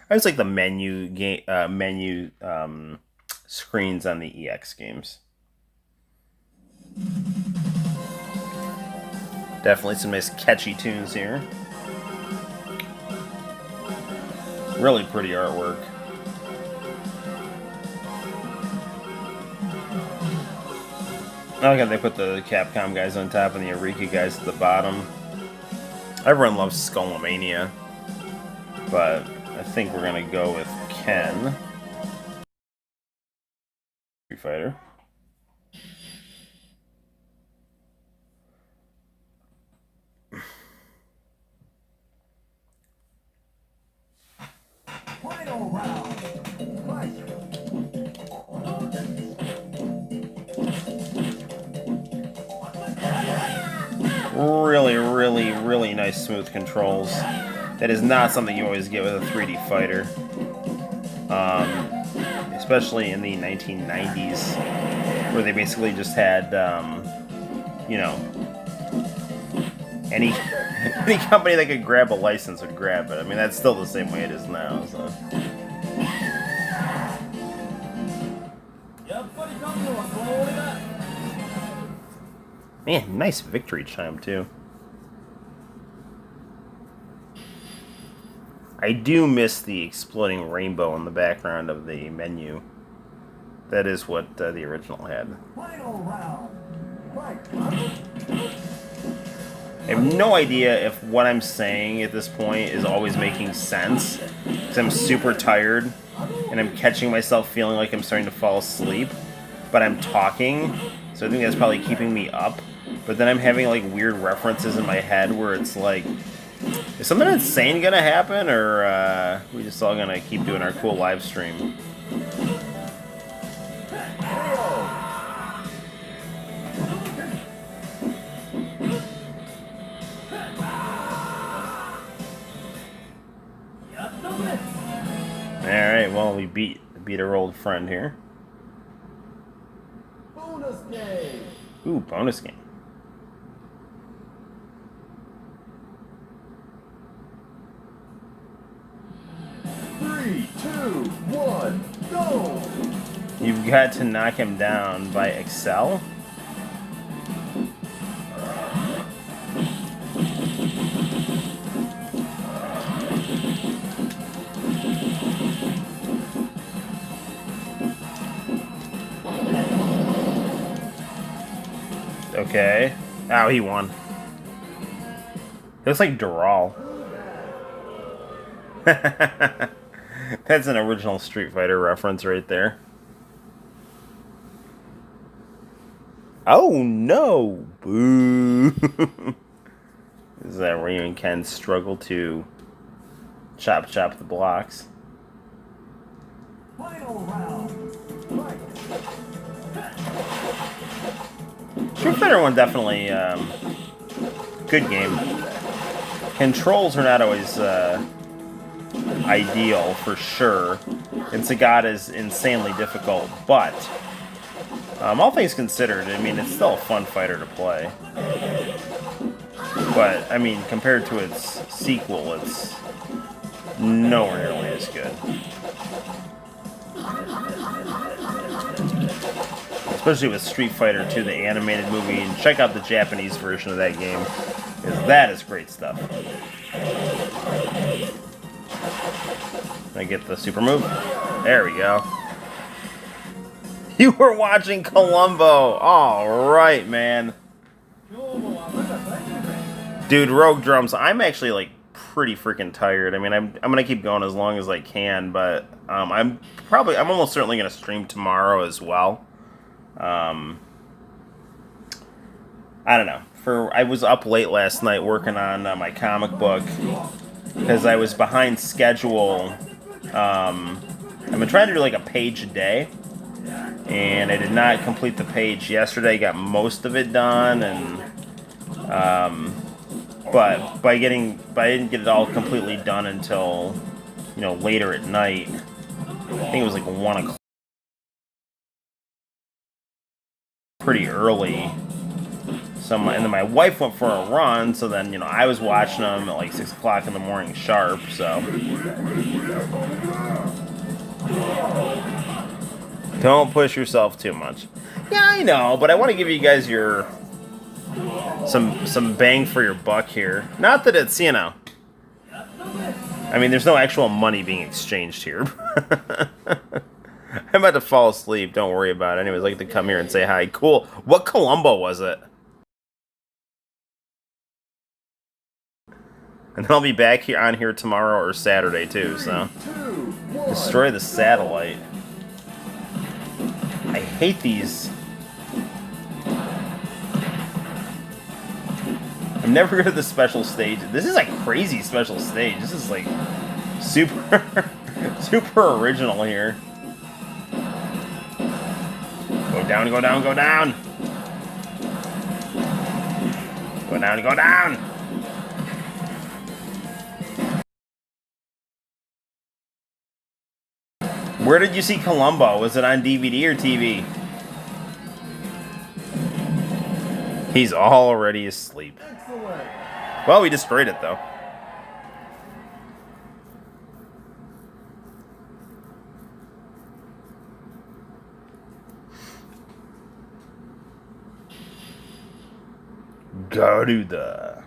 I just like the menu screens on the EX games. Definitely some nice catchy tunes here. Really pretty artwork. Okay, they put the Capcom guys on top and the Eureka guys at the bottom. Everyone loves Skullomania, but I think we're gonna go with Ken. Street Fighter. Final round. Fight. Really nice smooth controls. That is not something you always get with a 3D fighter. Especially in the 1990s, where they basically just had, you know, any company that could grab a license would grab it. I mean, that's still the same way it is now, so. Man, nice victory chime, too. I do miss the exploding rainbow in the background of the menu. That is what the original had. Final round. Fight. I have no idea if what I'm saying at this point is always making sense, because I'm super tired, and I'm catching myself feeling like I'm starting to fall asleep, but I'm talking, so I think that's probably keeping me up. But then I'm having like weird references in my head where it's like, is something insane gonna happen, or we just all gonna keep doing our cool live stream? Alright, well, we beat our old friend here. Bonus game. Ooh, bonus game. Three, two, one, go! You've got to knock him down by Excel. Okay. Oh, he won. It looks like Dural. That's an original Street Fighter reference right there. Oh no! Boo! This is where you and Ken struggle to chop the blocks. Final round. Fight. Street Fighter 1 definitely good game. Controls are not always ideal for sure, and Sagat is insanely difficult, but all things considered, I mean, it's still a fun fighter to play. But, I mean, compared to its sequel, it's nowhere nearly as good. Especially with Street Fighter 2, the animated movie, and check out the Japanese version of that game. Because that is great stuff. I get the super move. There we go. You were watching Columbo. All right, man. Dude, Rogue Drums. I'm actually like pretty freaking tired. I mean, I'm gonna keep going as long as I can, but I'm almost certainly gonna stream tomorrow as well. I don't know. I was up late last night working on my comic book because I was behind schedule. I've been trying to do like a page a day, and I did not complete the page yesterday. Got most of it done, and but I didn't get it all completely done until later at night. I think it was like 1 o'clock, pretty early. So and then my wife went for a run, so then I was watching them at like 6 o'clock in the morning sharp. So don't push yourself too much. Yeah, I know, but I want to give you guys some bang for your buck here. Not that it's I mean, there's no actual money being exchanged here. I'm about to fall asleep. Don't worry about it. Anyways, I like to come here and say hi. Cool. What Columbo was it? And then I'll be back on here tomorrow or Saturday too, so. Destroy the satellite. I hate these. I'm never good at the special stage. This is a crazy special stage. This is like super, super original here. Go down, go down, go down. Go down, go down. Where did you see Columbo? Was it on DVD or TV? He's already asleep. Well, we destroyed it, though. Garuda.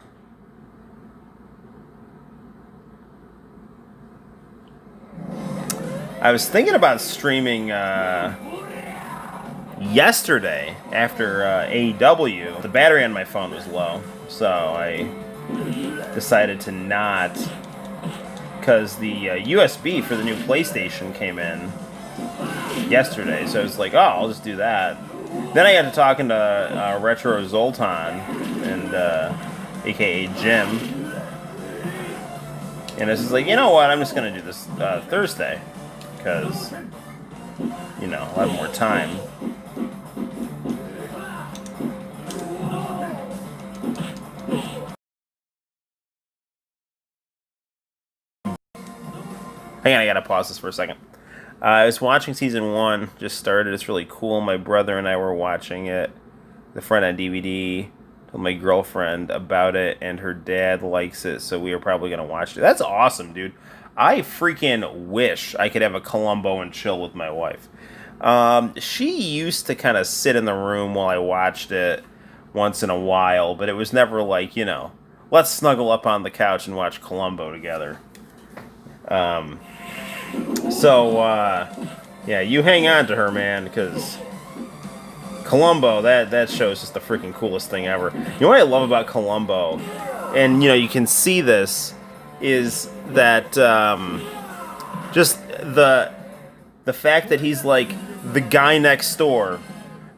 I was thinking about streaming yesterday after AEW. The battery on my phone was low, so I decided to not, because the USB for the new PlayStation came in yesterday, so I was like, oh, I'll just do that. Then I got to talking to Retro Zoltan, and aka Jim, and I was just like, you know what, I'm just going to do this Thursday, because, I'll have more time. Hang on, I gotta pause this for a second. I was watching season 1, just started. It's really cool. My brother and I were watching it. The friend on DVD told my girlfriend about it, and her dad likes it, so we are probably gonna watch it. That's awesome, dude. I freaking wish I could have a Columbo and chill with my wife. She used to kind of sit in the room while I watched it once in a while, but it was never like, let's snuggle up on the couch and watch Columbo together. Yeah, you hang on to her, man, because Columbo, that show is just the freaking coolest thing ever. You know what I love about Columbo, and, you can see this, is that, just the fact that he's like the guy next door,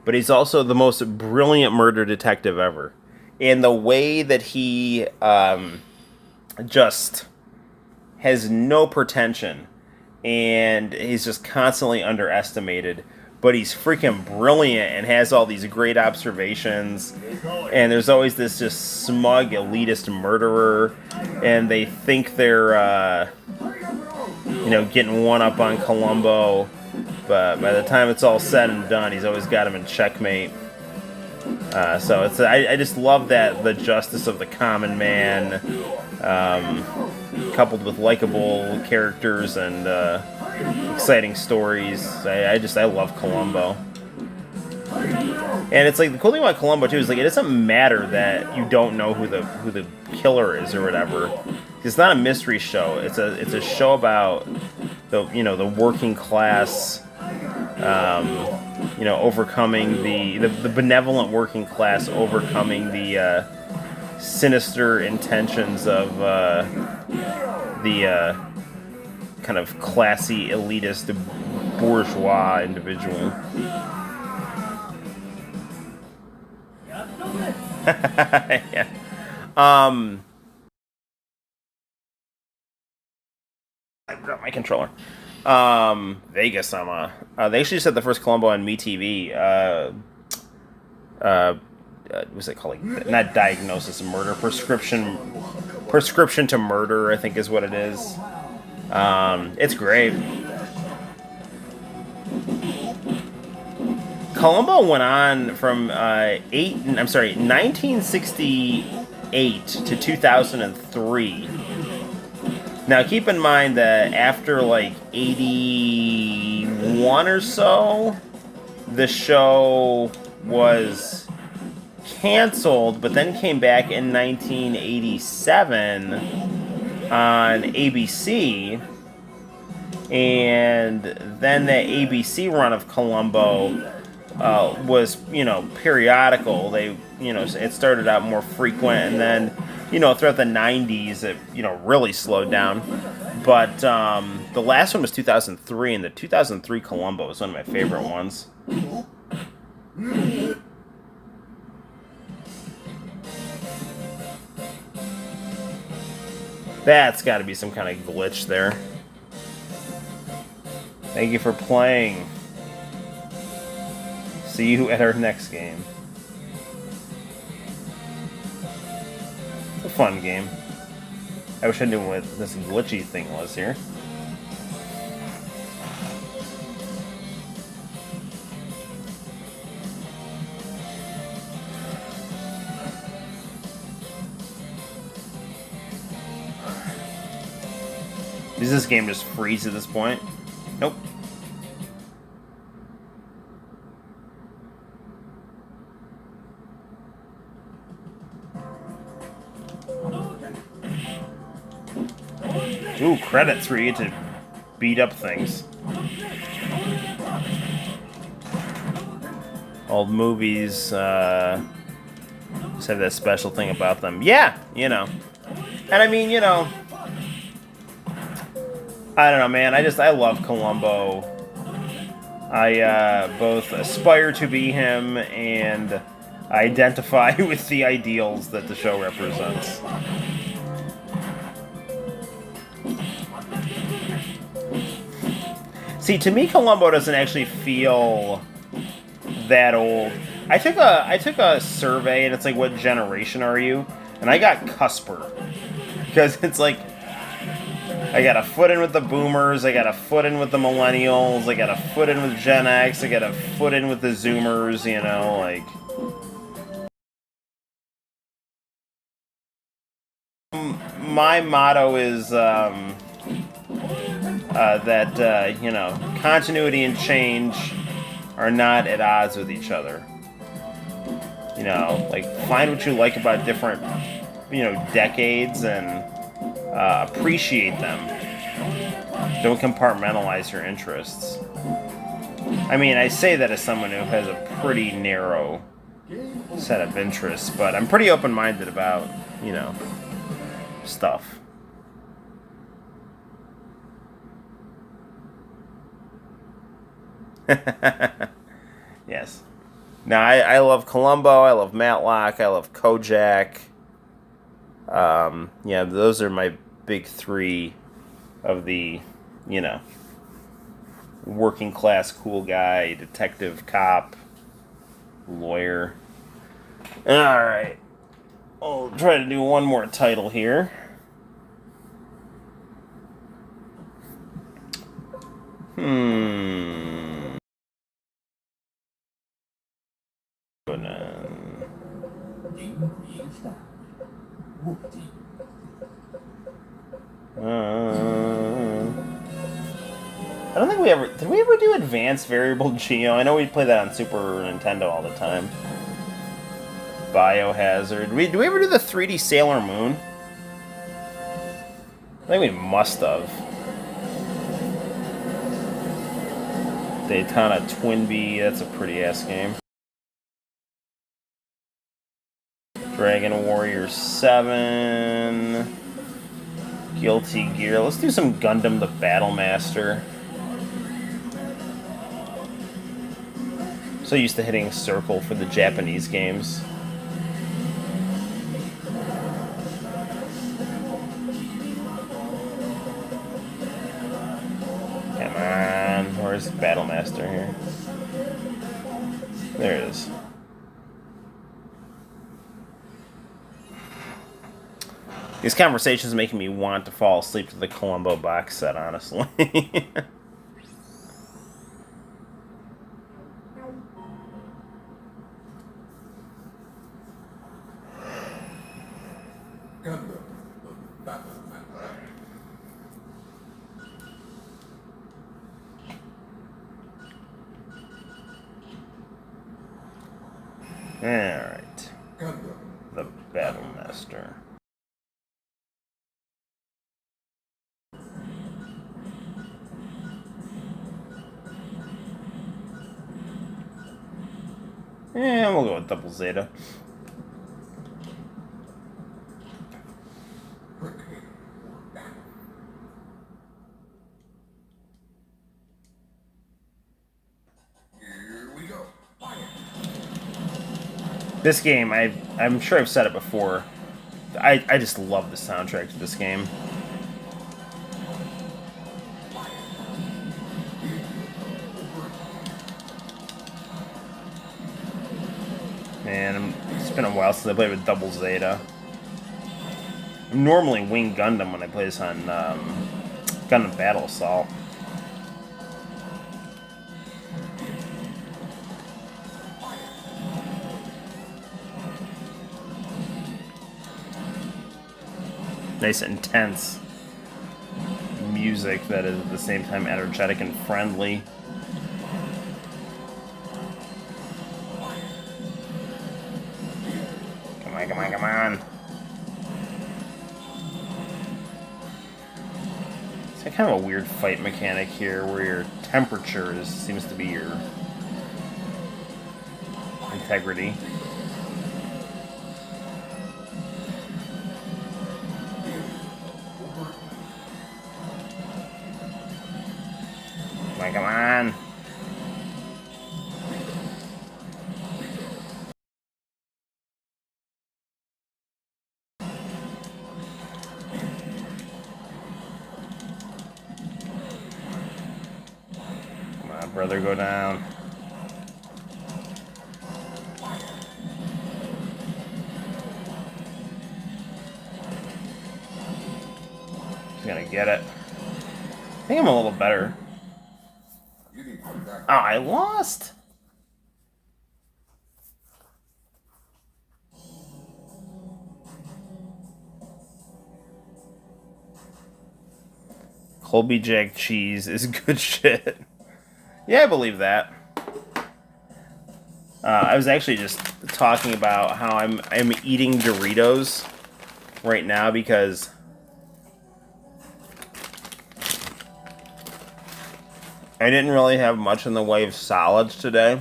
but he's also the most brilliant murder detective ever. And the way that he, just has no pretension, and he's just constantly underestimated, but he's freaking brilliant and has all these great observations, and there's always this just smug elitist murderer, and they think they're getting one up on Columbo, but by the time it's all said and done, he's always got him in checkmate. So I just love that, the justice of the common man, coupled with likable characters and exciting stories. I love Columbo. And it's like the cool thing about Columbo too is like it doesn't matter that you don't know who the killer is or whatever. It's not a mystery show. It's a show about the working class, overcoming the benevolent working class, overcoming the sinister intentions of the kind of classy, elitist, bourgeois individual. Yeah. I dropped my controller. Vegas Sama. They actually said the first Columbo on MeTV. What's it called? Like, not Diagnosis of Murder, Prescription to Murder, I think is what it is. It's great. Columbo went on from 1968 to 2003. Now, keep in mind that after like 81 or so, the show was canceled, but then came back in 1987 on ABC. And then the ABC run of Columbo was, periodical. They, it started out more frequent, and then, throughout the 90s, it, really slowed down. But the last one was 2003, and the 2003 Columbo is one of my favorite ones. That's got to be some kind of glitch there. Thank you for playing. See you at our next game. It's a fun game. I wish I knew what this glitchy thing was here. Does this game just freeze at this point? Nope. Ooh, credits for you to beat up things. Old movies just have that special thing about them. Yeah, And I mean, I don't know, man. I love Columbo. I both aspire to be him and identify with the ideals that the show represents. See, to me, Columbo doesn't actually feel that old. I took a survey, and it's like, what generation are you? And I got cusper, because it's like I got a foot in with the boomers, I got a foot in with the millennials, I got a foot in with Gen X, I got a foot in with the Zoomers. Like. My motto is that continuity and change are not at odds with each other. Like, find what you like about different, decades and appreciate them. Don't compartmentalize your interests. I mean, I say that as someone who has a pretty narrow set of interests, but I'm pretty open-minded about, stuff. Yes. Now, I love Columbo, I love Matlock, I love Kojak. Yeah, those are my big three of the, working class cool guy, detective, cop, lawyer. Alright. I'll try to do one more title here. I don't think we ever... Did we ever do Advanced Variable Geo? I know we play that on Super Nintendo all the time. Biohazard. Do we ever do the 3D Sailor Moon? I think we must have. Daytona Twinbee, that's a pretty ass game. Dragon Warrior 7. Guilty Gear. Let's do some Gundam the Battlemaster. So used to hitting circle for the Japanese games. Come on, where's Battlemaster here? There it is. These conversations are making me want to fall asleep to the Columbo box set, honestly. Alright. The Battlemaster. Yeah, we'll go with Double Zeta. This game, I'm sure I've said it before. I just love the soundtrack to this game. Man, it's been a while since I played with Double Zeta. I'm normally Wing Gundam when I play this on Gundam Battle Assault. Nice intense music that is at the same time energetic and friendly. Come on, come on, come on. It's kind of a weird fight mechanic here where your temperature seems to be your integrity. Come on. Come on, brother, go down. He's gonna get it. I think I'm a little better. Oh, I lost. Colby Jack cheese is good shit. Yeah, I believe that. I was actually just talking about how I'm eating Doritos right now because I didn't really have much in the way of solids today.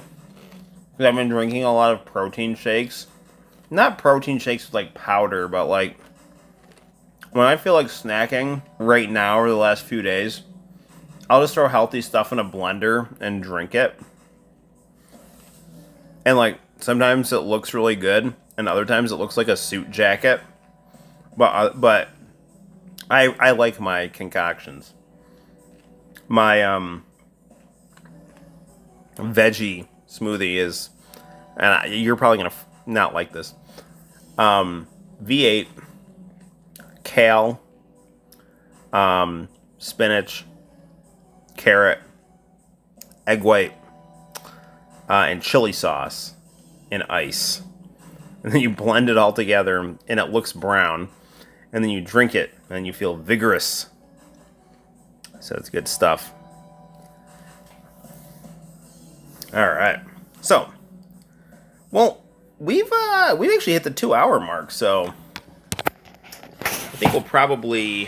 Because I've been drinking a lot of protein shakes. Not protein shakes with like powder, but like when I feel like snacking right now or the last few days, I'll just throw healthy stuff in a blender and drink it. And like sometimes it looks really good, and other times it looks like a suit jacket. But I like my concoctions. My veggie smoothie is, and you're probably gonna not like this. V8, kale, spinach, carrot, egg white, and chili sauce and ice. And then you blend it all together, and it looks brown. And then you drink it, and you feel vigorous. So it's good stuff. All right. So, well, we've actually hit the 2 hour mark, so I think we'll probably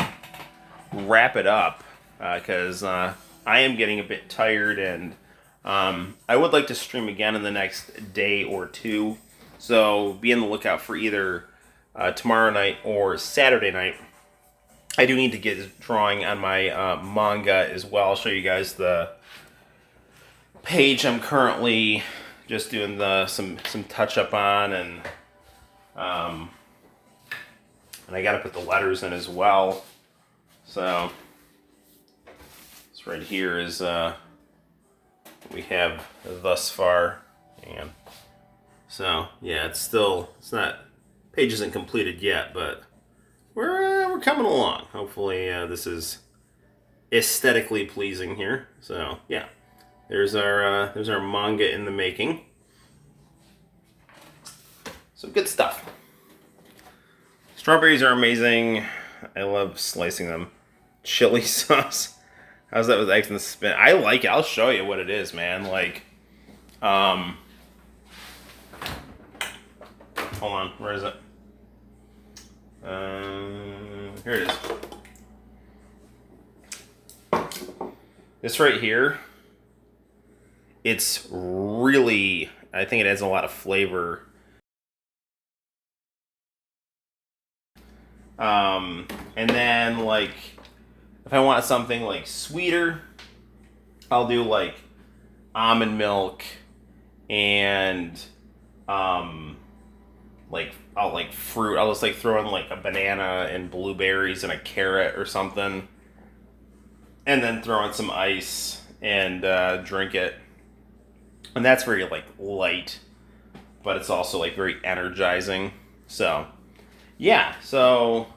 wrap it up because I am getting a bit tired, and I would like to stream again in the next day or two. So be on the lookout for either tomorrow night or Saturday night. I do need to get drawing on my manga as well. I'll show you guys the page I'm currently just doing some touch up on, and I got to put the letters in as well. So this right here is we have thus far, and so yeah, it's not page isn't completed yet, but we're coming along. Hopefully this is aesthetically pleasing here. So yeah, there's our manga in the making. So good stuff. Strawberries are amazing. I love slicing them. Chili sauce. How's that with eggs and spin? I like it. I'll show you what it is, man. Like, hold on. Where is it? Here it is. This right here, it's really, I think it adds a lot of flavor. And then, like, if I want something, like, sweeter, I'll do, like, almond milk and, like, I'll, like, fruit. I'll just, like, throw in, like, a banana and blueberries and a carrot or something. And then throw in some ice and drink it. And that's very, like, light. But it's also, like, very energizing. So, yeah. So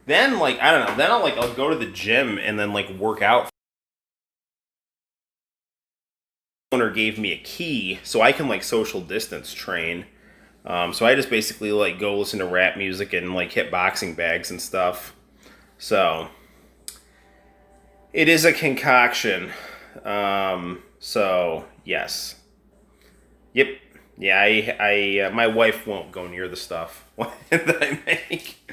then, like, I don't know. Then I'll go to the gym and then, like, work out. The owner gave me a key so I can, like, social distance train. So I just basically, like, go listen to rap music and, like, hit boxing bags and stuff. So it is a concoction. So yes. Yep. Yeah, I my wife won't go near the stuff that I make.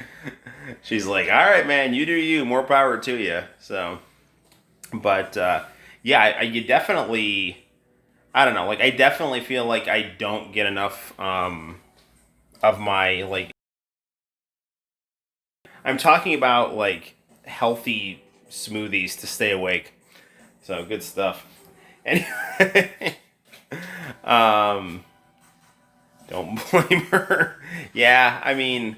She's like, all right, man, you do you. More power to you. So, but yeah, you definitely, I don't know. Like, I definitely feel like I don't get enough of my, like, I'm talking about, like, healthy smoothies to stay awake. So good stuff. Anyway, don't blame her. Yeah, I mean,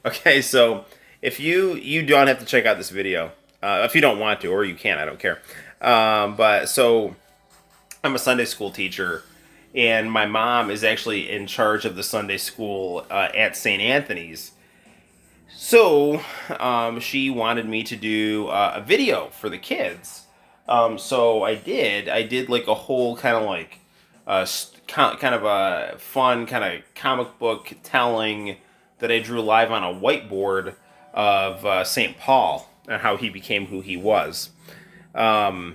okay, so if you don't have to check out this video, if you don't want to, or you can, I don't care. But so I'm a Sunday school teacher, and my mom is actually in charge of the Sunday school at St. Anthony's. So she wanted me to do a video for the kids. So I did like a whole kind of like kind of a fun kind of comic book telling that I drew live on a whiteboard of St. Paul and how he became who he was. So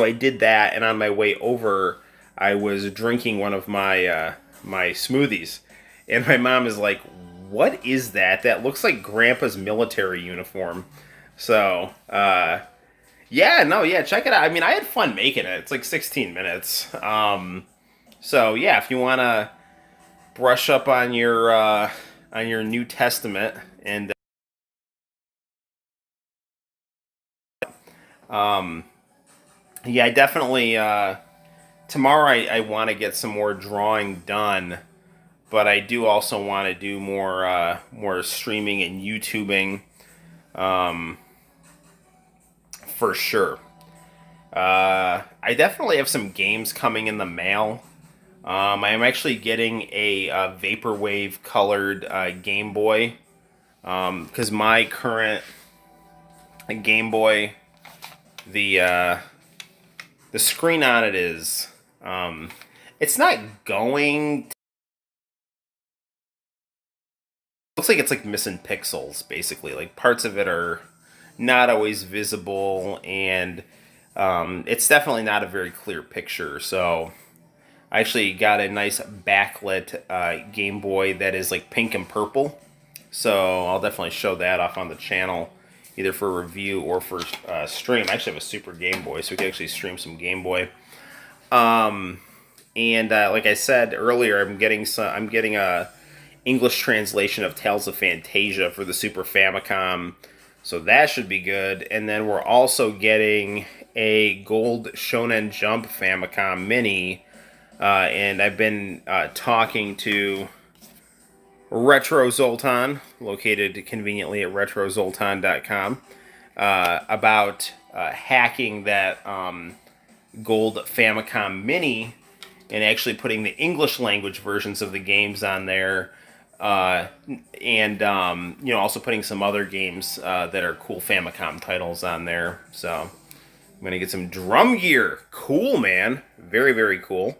I did that, and on my way over, I was drinking one of my my smoothies, and my mom is like, "What is that? That looks like Grandpa's military uniform." So, yeah, check it out. I mean, I had fun making it. It's like 16 minutes. So yeah, if you want to brush up on your New Testament and yeah, I definitely tomorrow I want to get some more drawing done, but I do also want to do more streaming and YouTubing, for sure. I definitely have some games coming in the mail. I am actually getting a vaporwave colored Game Boy, because my current Game Boy, the screen on it is it's not going. Looks like it's like missing pixels, basically. Like parts of it are not always visible, and it's definitely not a very clear picture. So I actually got a nice backlit Game Boy that is like pink and purple. So I'll definitely show that off on the channel, either for review or for stream. I actually have a Super Game Boy, so we can actually stream some Game Boy. And like I said earlier, I'm getting a English translation of Tales of Fantasia for the Super Famicom, so that should be good. And then we're also getting a gold Shonen Jump Famicom Mini, and I've been talking to Retro Zoltan, located conveniently at retrozoltan.com, about hacking that gold Famicom Mini and actually putting the English language versions of the games on there, and also putting some other games that are cool Famicom titles on there. So I'm gonna get some drum gear. Cool, man. Very, very cool.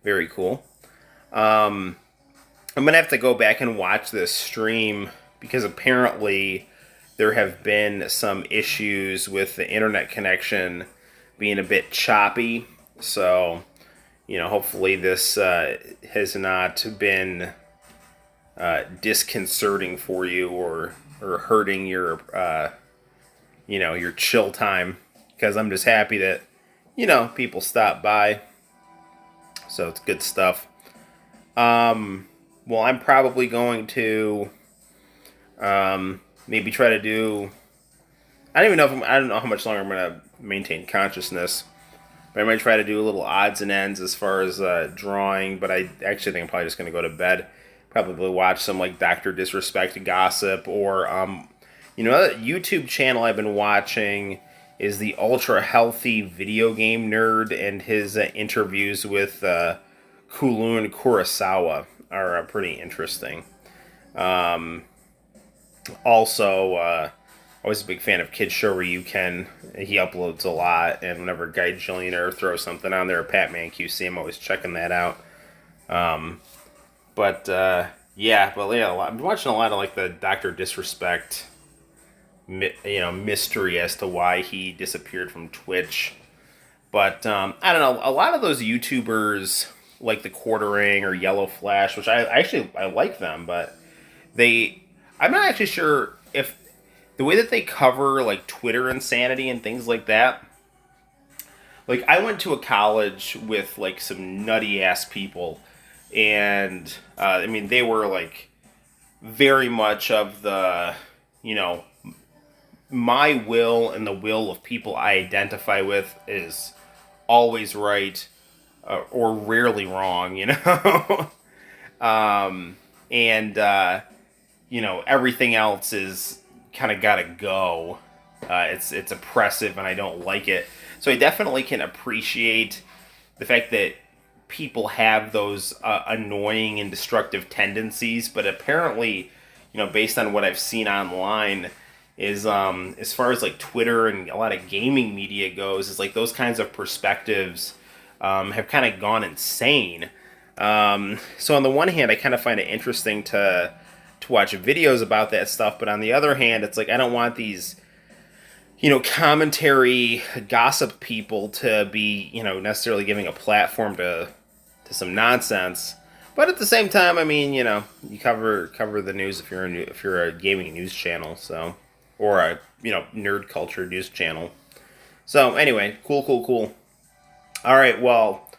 Very cool. I'm gonna have to go back and watch this stream because apparently there have been some issues with the internet connection being a bit choppy. So, hopefully this has not been disconcerting for you or hurting your your chill time, because I'm just happy that people stop by. So it's good stuff. Well, I'm probably going to maybe try to do. I don't know how much longer I'm going to maintain consciousness, but I might try to do a little odds and ends as far as drawing. But I actually think I'm probably just going to go to bed. Probably watch some like Dr. Disrespect gossip, or another YouTube channel I've been watching is the Ultra Healthy Video Game Nerd, and his interviews with Kulun Kurosawa are pretty interesting. Also, always a big fan of Kid Show Ryuken. He uploads a lot, and whenever Guy Jillionaire throws something on there, or Patman QC, I'm always checking that out. But I've been watching a lot of like the Dr. Disrespect, mystery as to why he disappeared from Twitch. But I don't know, a lot of those YouTubers like the Quartering or Yellow Flash, which I like them, but I'm not actually sure if the way that they cover like Twitter insanity and things like that. Like, I went to a college with like some nutty ass people, and they were like very much of the my will and the will of people I identify with is always right, or rarely wrong, everything else is kind of gotta go. It's oppressive, and I don't like it. So I definitely can appreciate the fact that people have those annoying and destructive tendencies, but apparently, based on what I've seen online, is as far as like Twitter and a lot of gaming media goes, is like those kinds of perspectives have kind of gone insane. So on the one hand, I kind of find it interesting to watch videos about that stuff, but on the other hand, it's like I don't want these commentary gossip people to be necessarily giving a platform to some nonsense. But at the same time, you cover the news if you're a gaming news channel, so, or a nerd culture news channel. So anyway, cool. All right, well,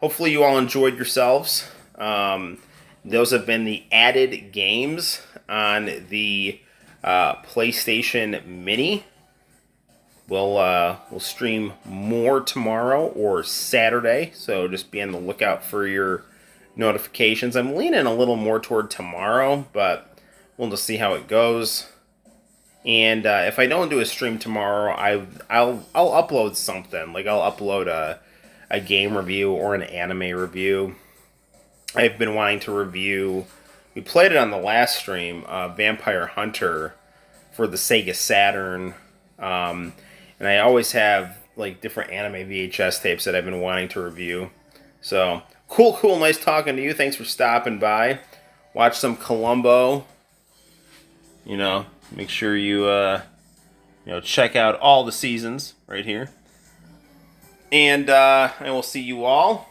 hopefully you all enjoyed yourselves. Those have been the added games on the PlayStation Mini. We'll stream more tomorrow or Saturday, so just be on the lookout for your notifications. I'm leaning a little more toward tomorrow, but we'll just see how it goes. And if I don't do a stream tomorrow, I'll upload something. Like, I'll upload a game review or an anime review. I've been wanting to review. We played it on the last stream, Vampire Hunter, for the Sega Saturn. And I always have like different anime VHS tapes that I've been wanting to review. So cool, nice talking to you. Thanks for stopping by. Watch some Columbo. Make sure you check out all the seasons right here. And I will see you all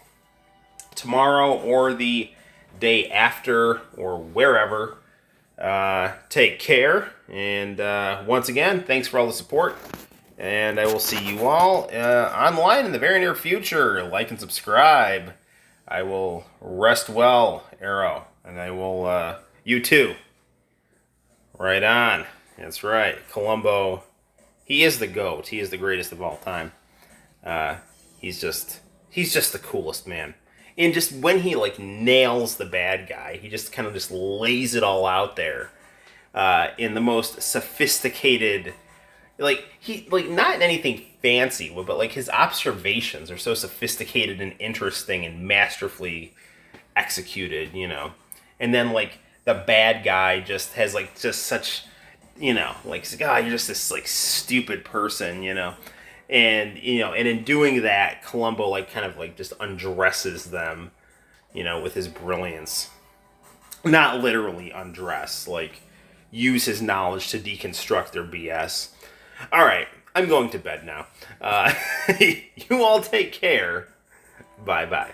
tomorrow or the day after or wherever. Take care. And once again, thanks for all the support. And I will see you all online in the very near future. Like and subscribe. I will rest well, Arrow. And I will, you too. Right on. That's right. Columbo, he is the GOAT. He is the greatest of all time. He's just the coolest, man. And just when he like nails the bad guy, he just kind of just lays it all out there in the most sophisticated, like not anything fancy, but like his observations are so sophisticated and interesting and masterfully executed, you know. And then like the bad guy just has like just such, you know, like, God, you're just this like stupid person, you know. And, you know, and in doing that, Columbo, like, kind of, like, just undresses them, you know, with his brilliance. Not literally undress, like, use his knowledge to deconstruct their BS. All right, I'm going to bed now. You all take care. Bye-bye.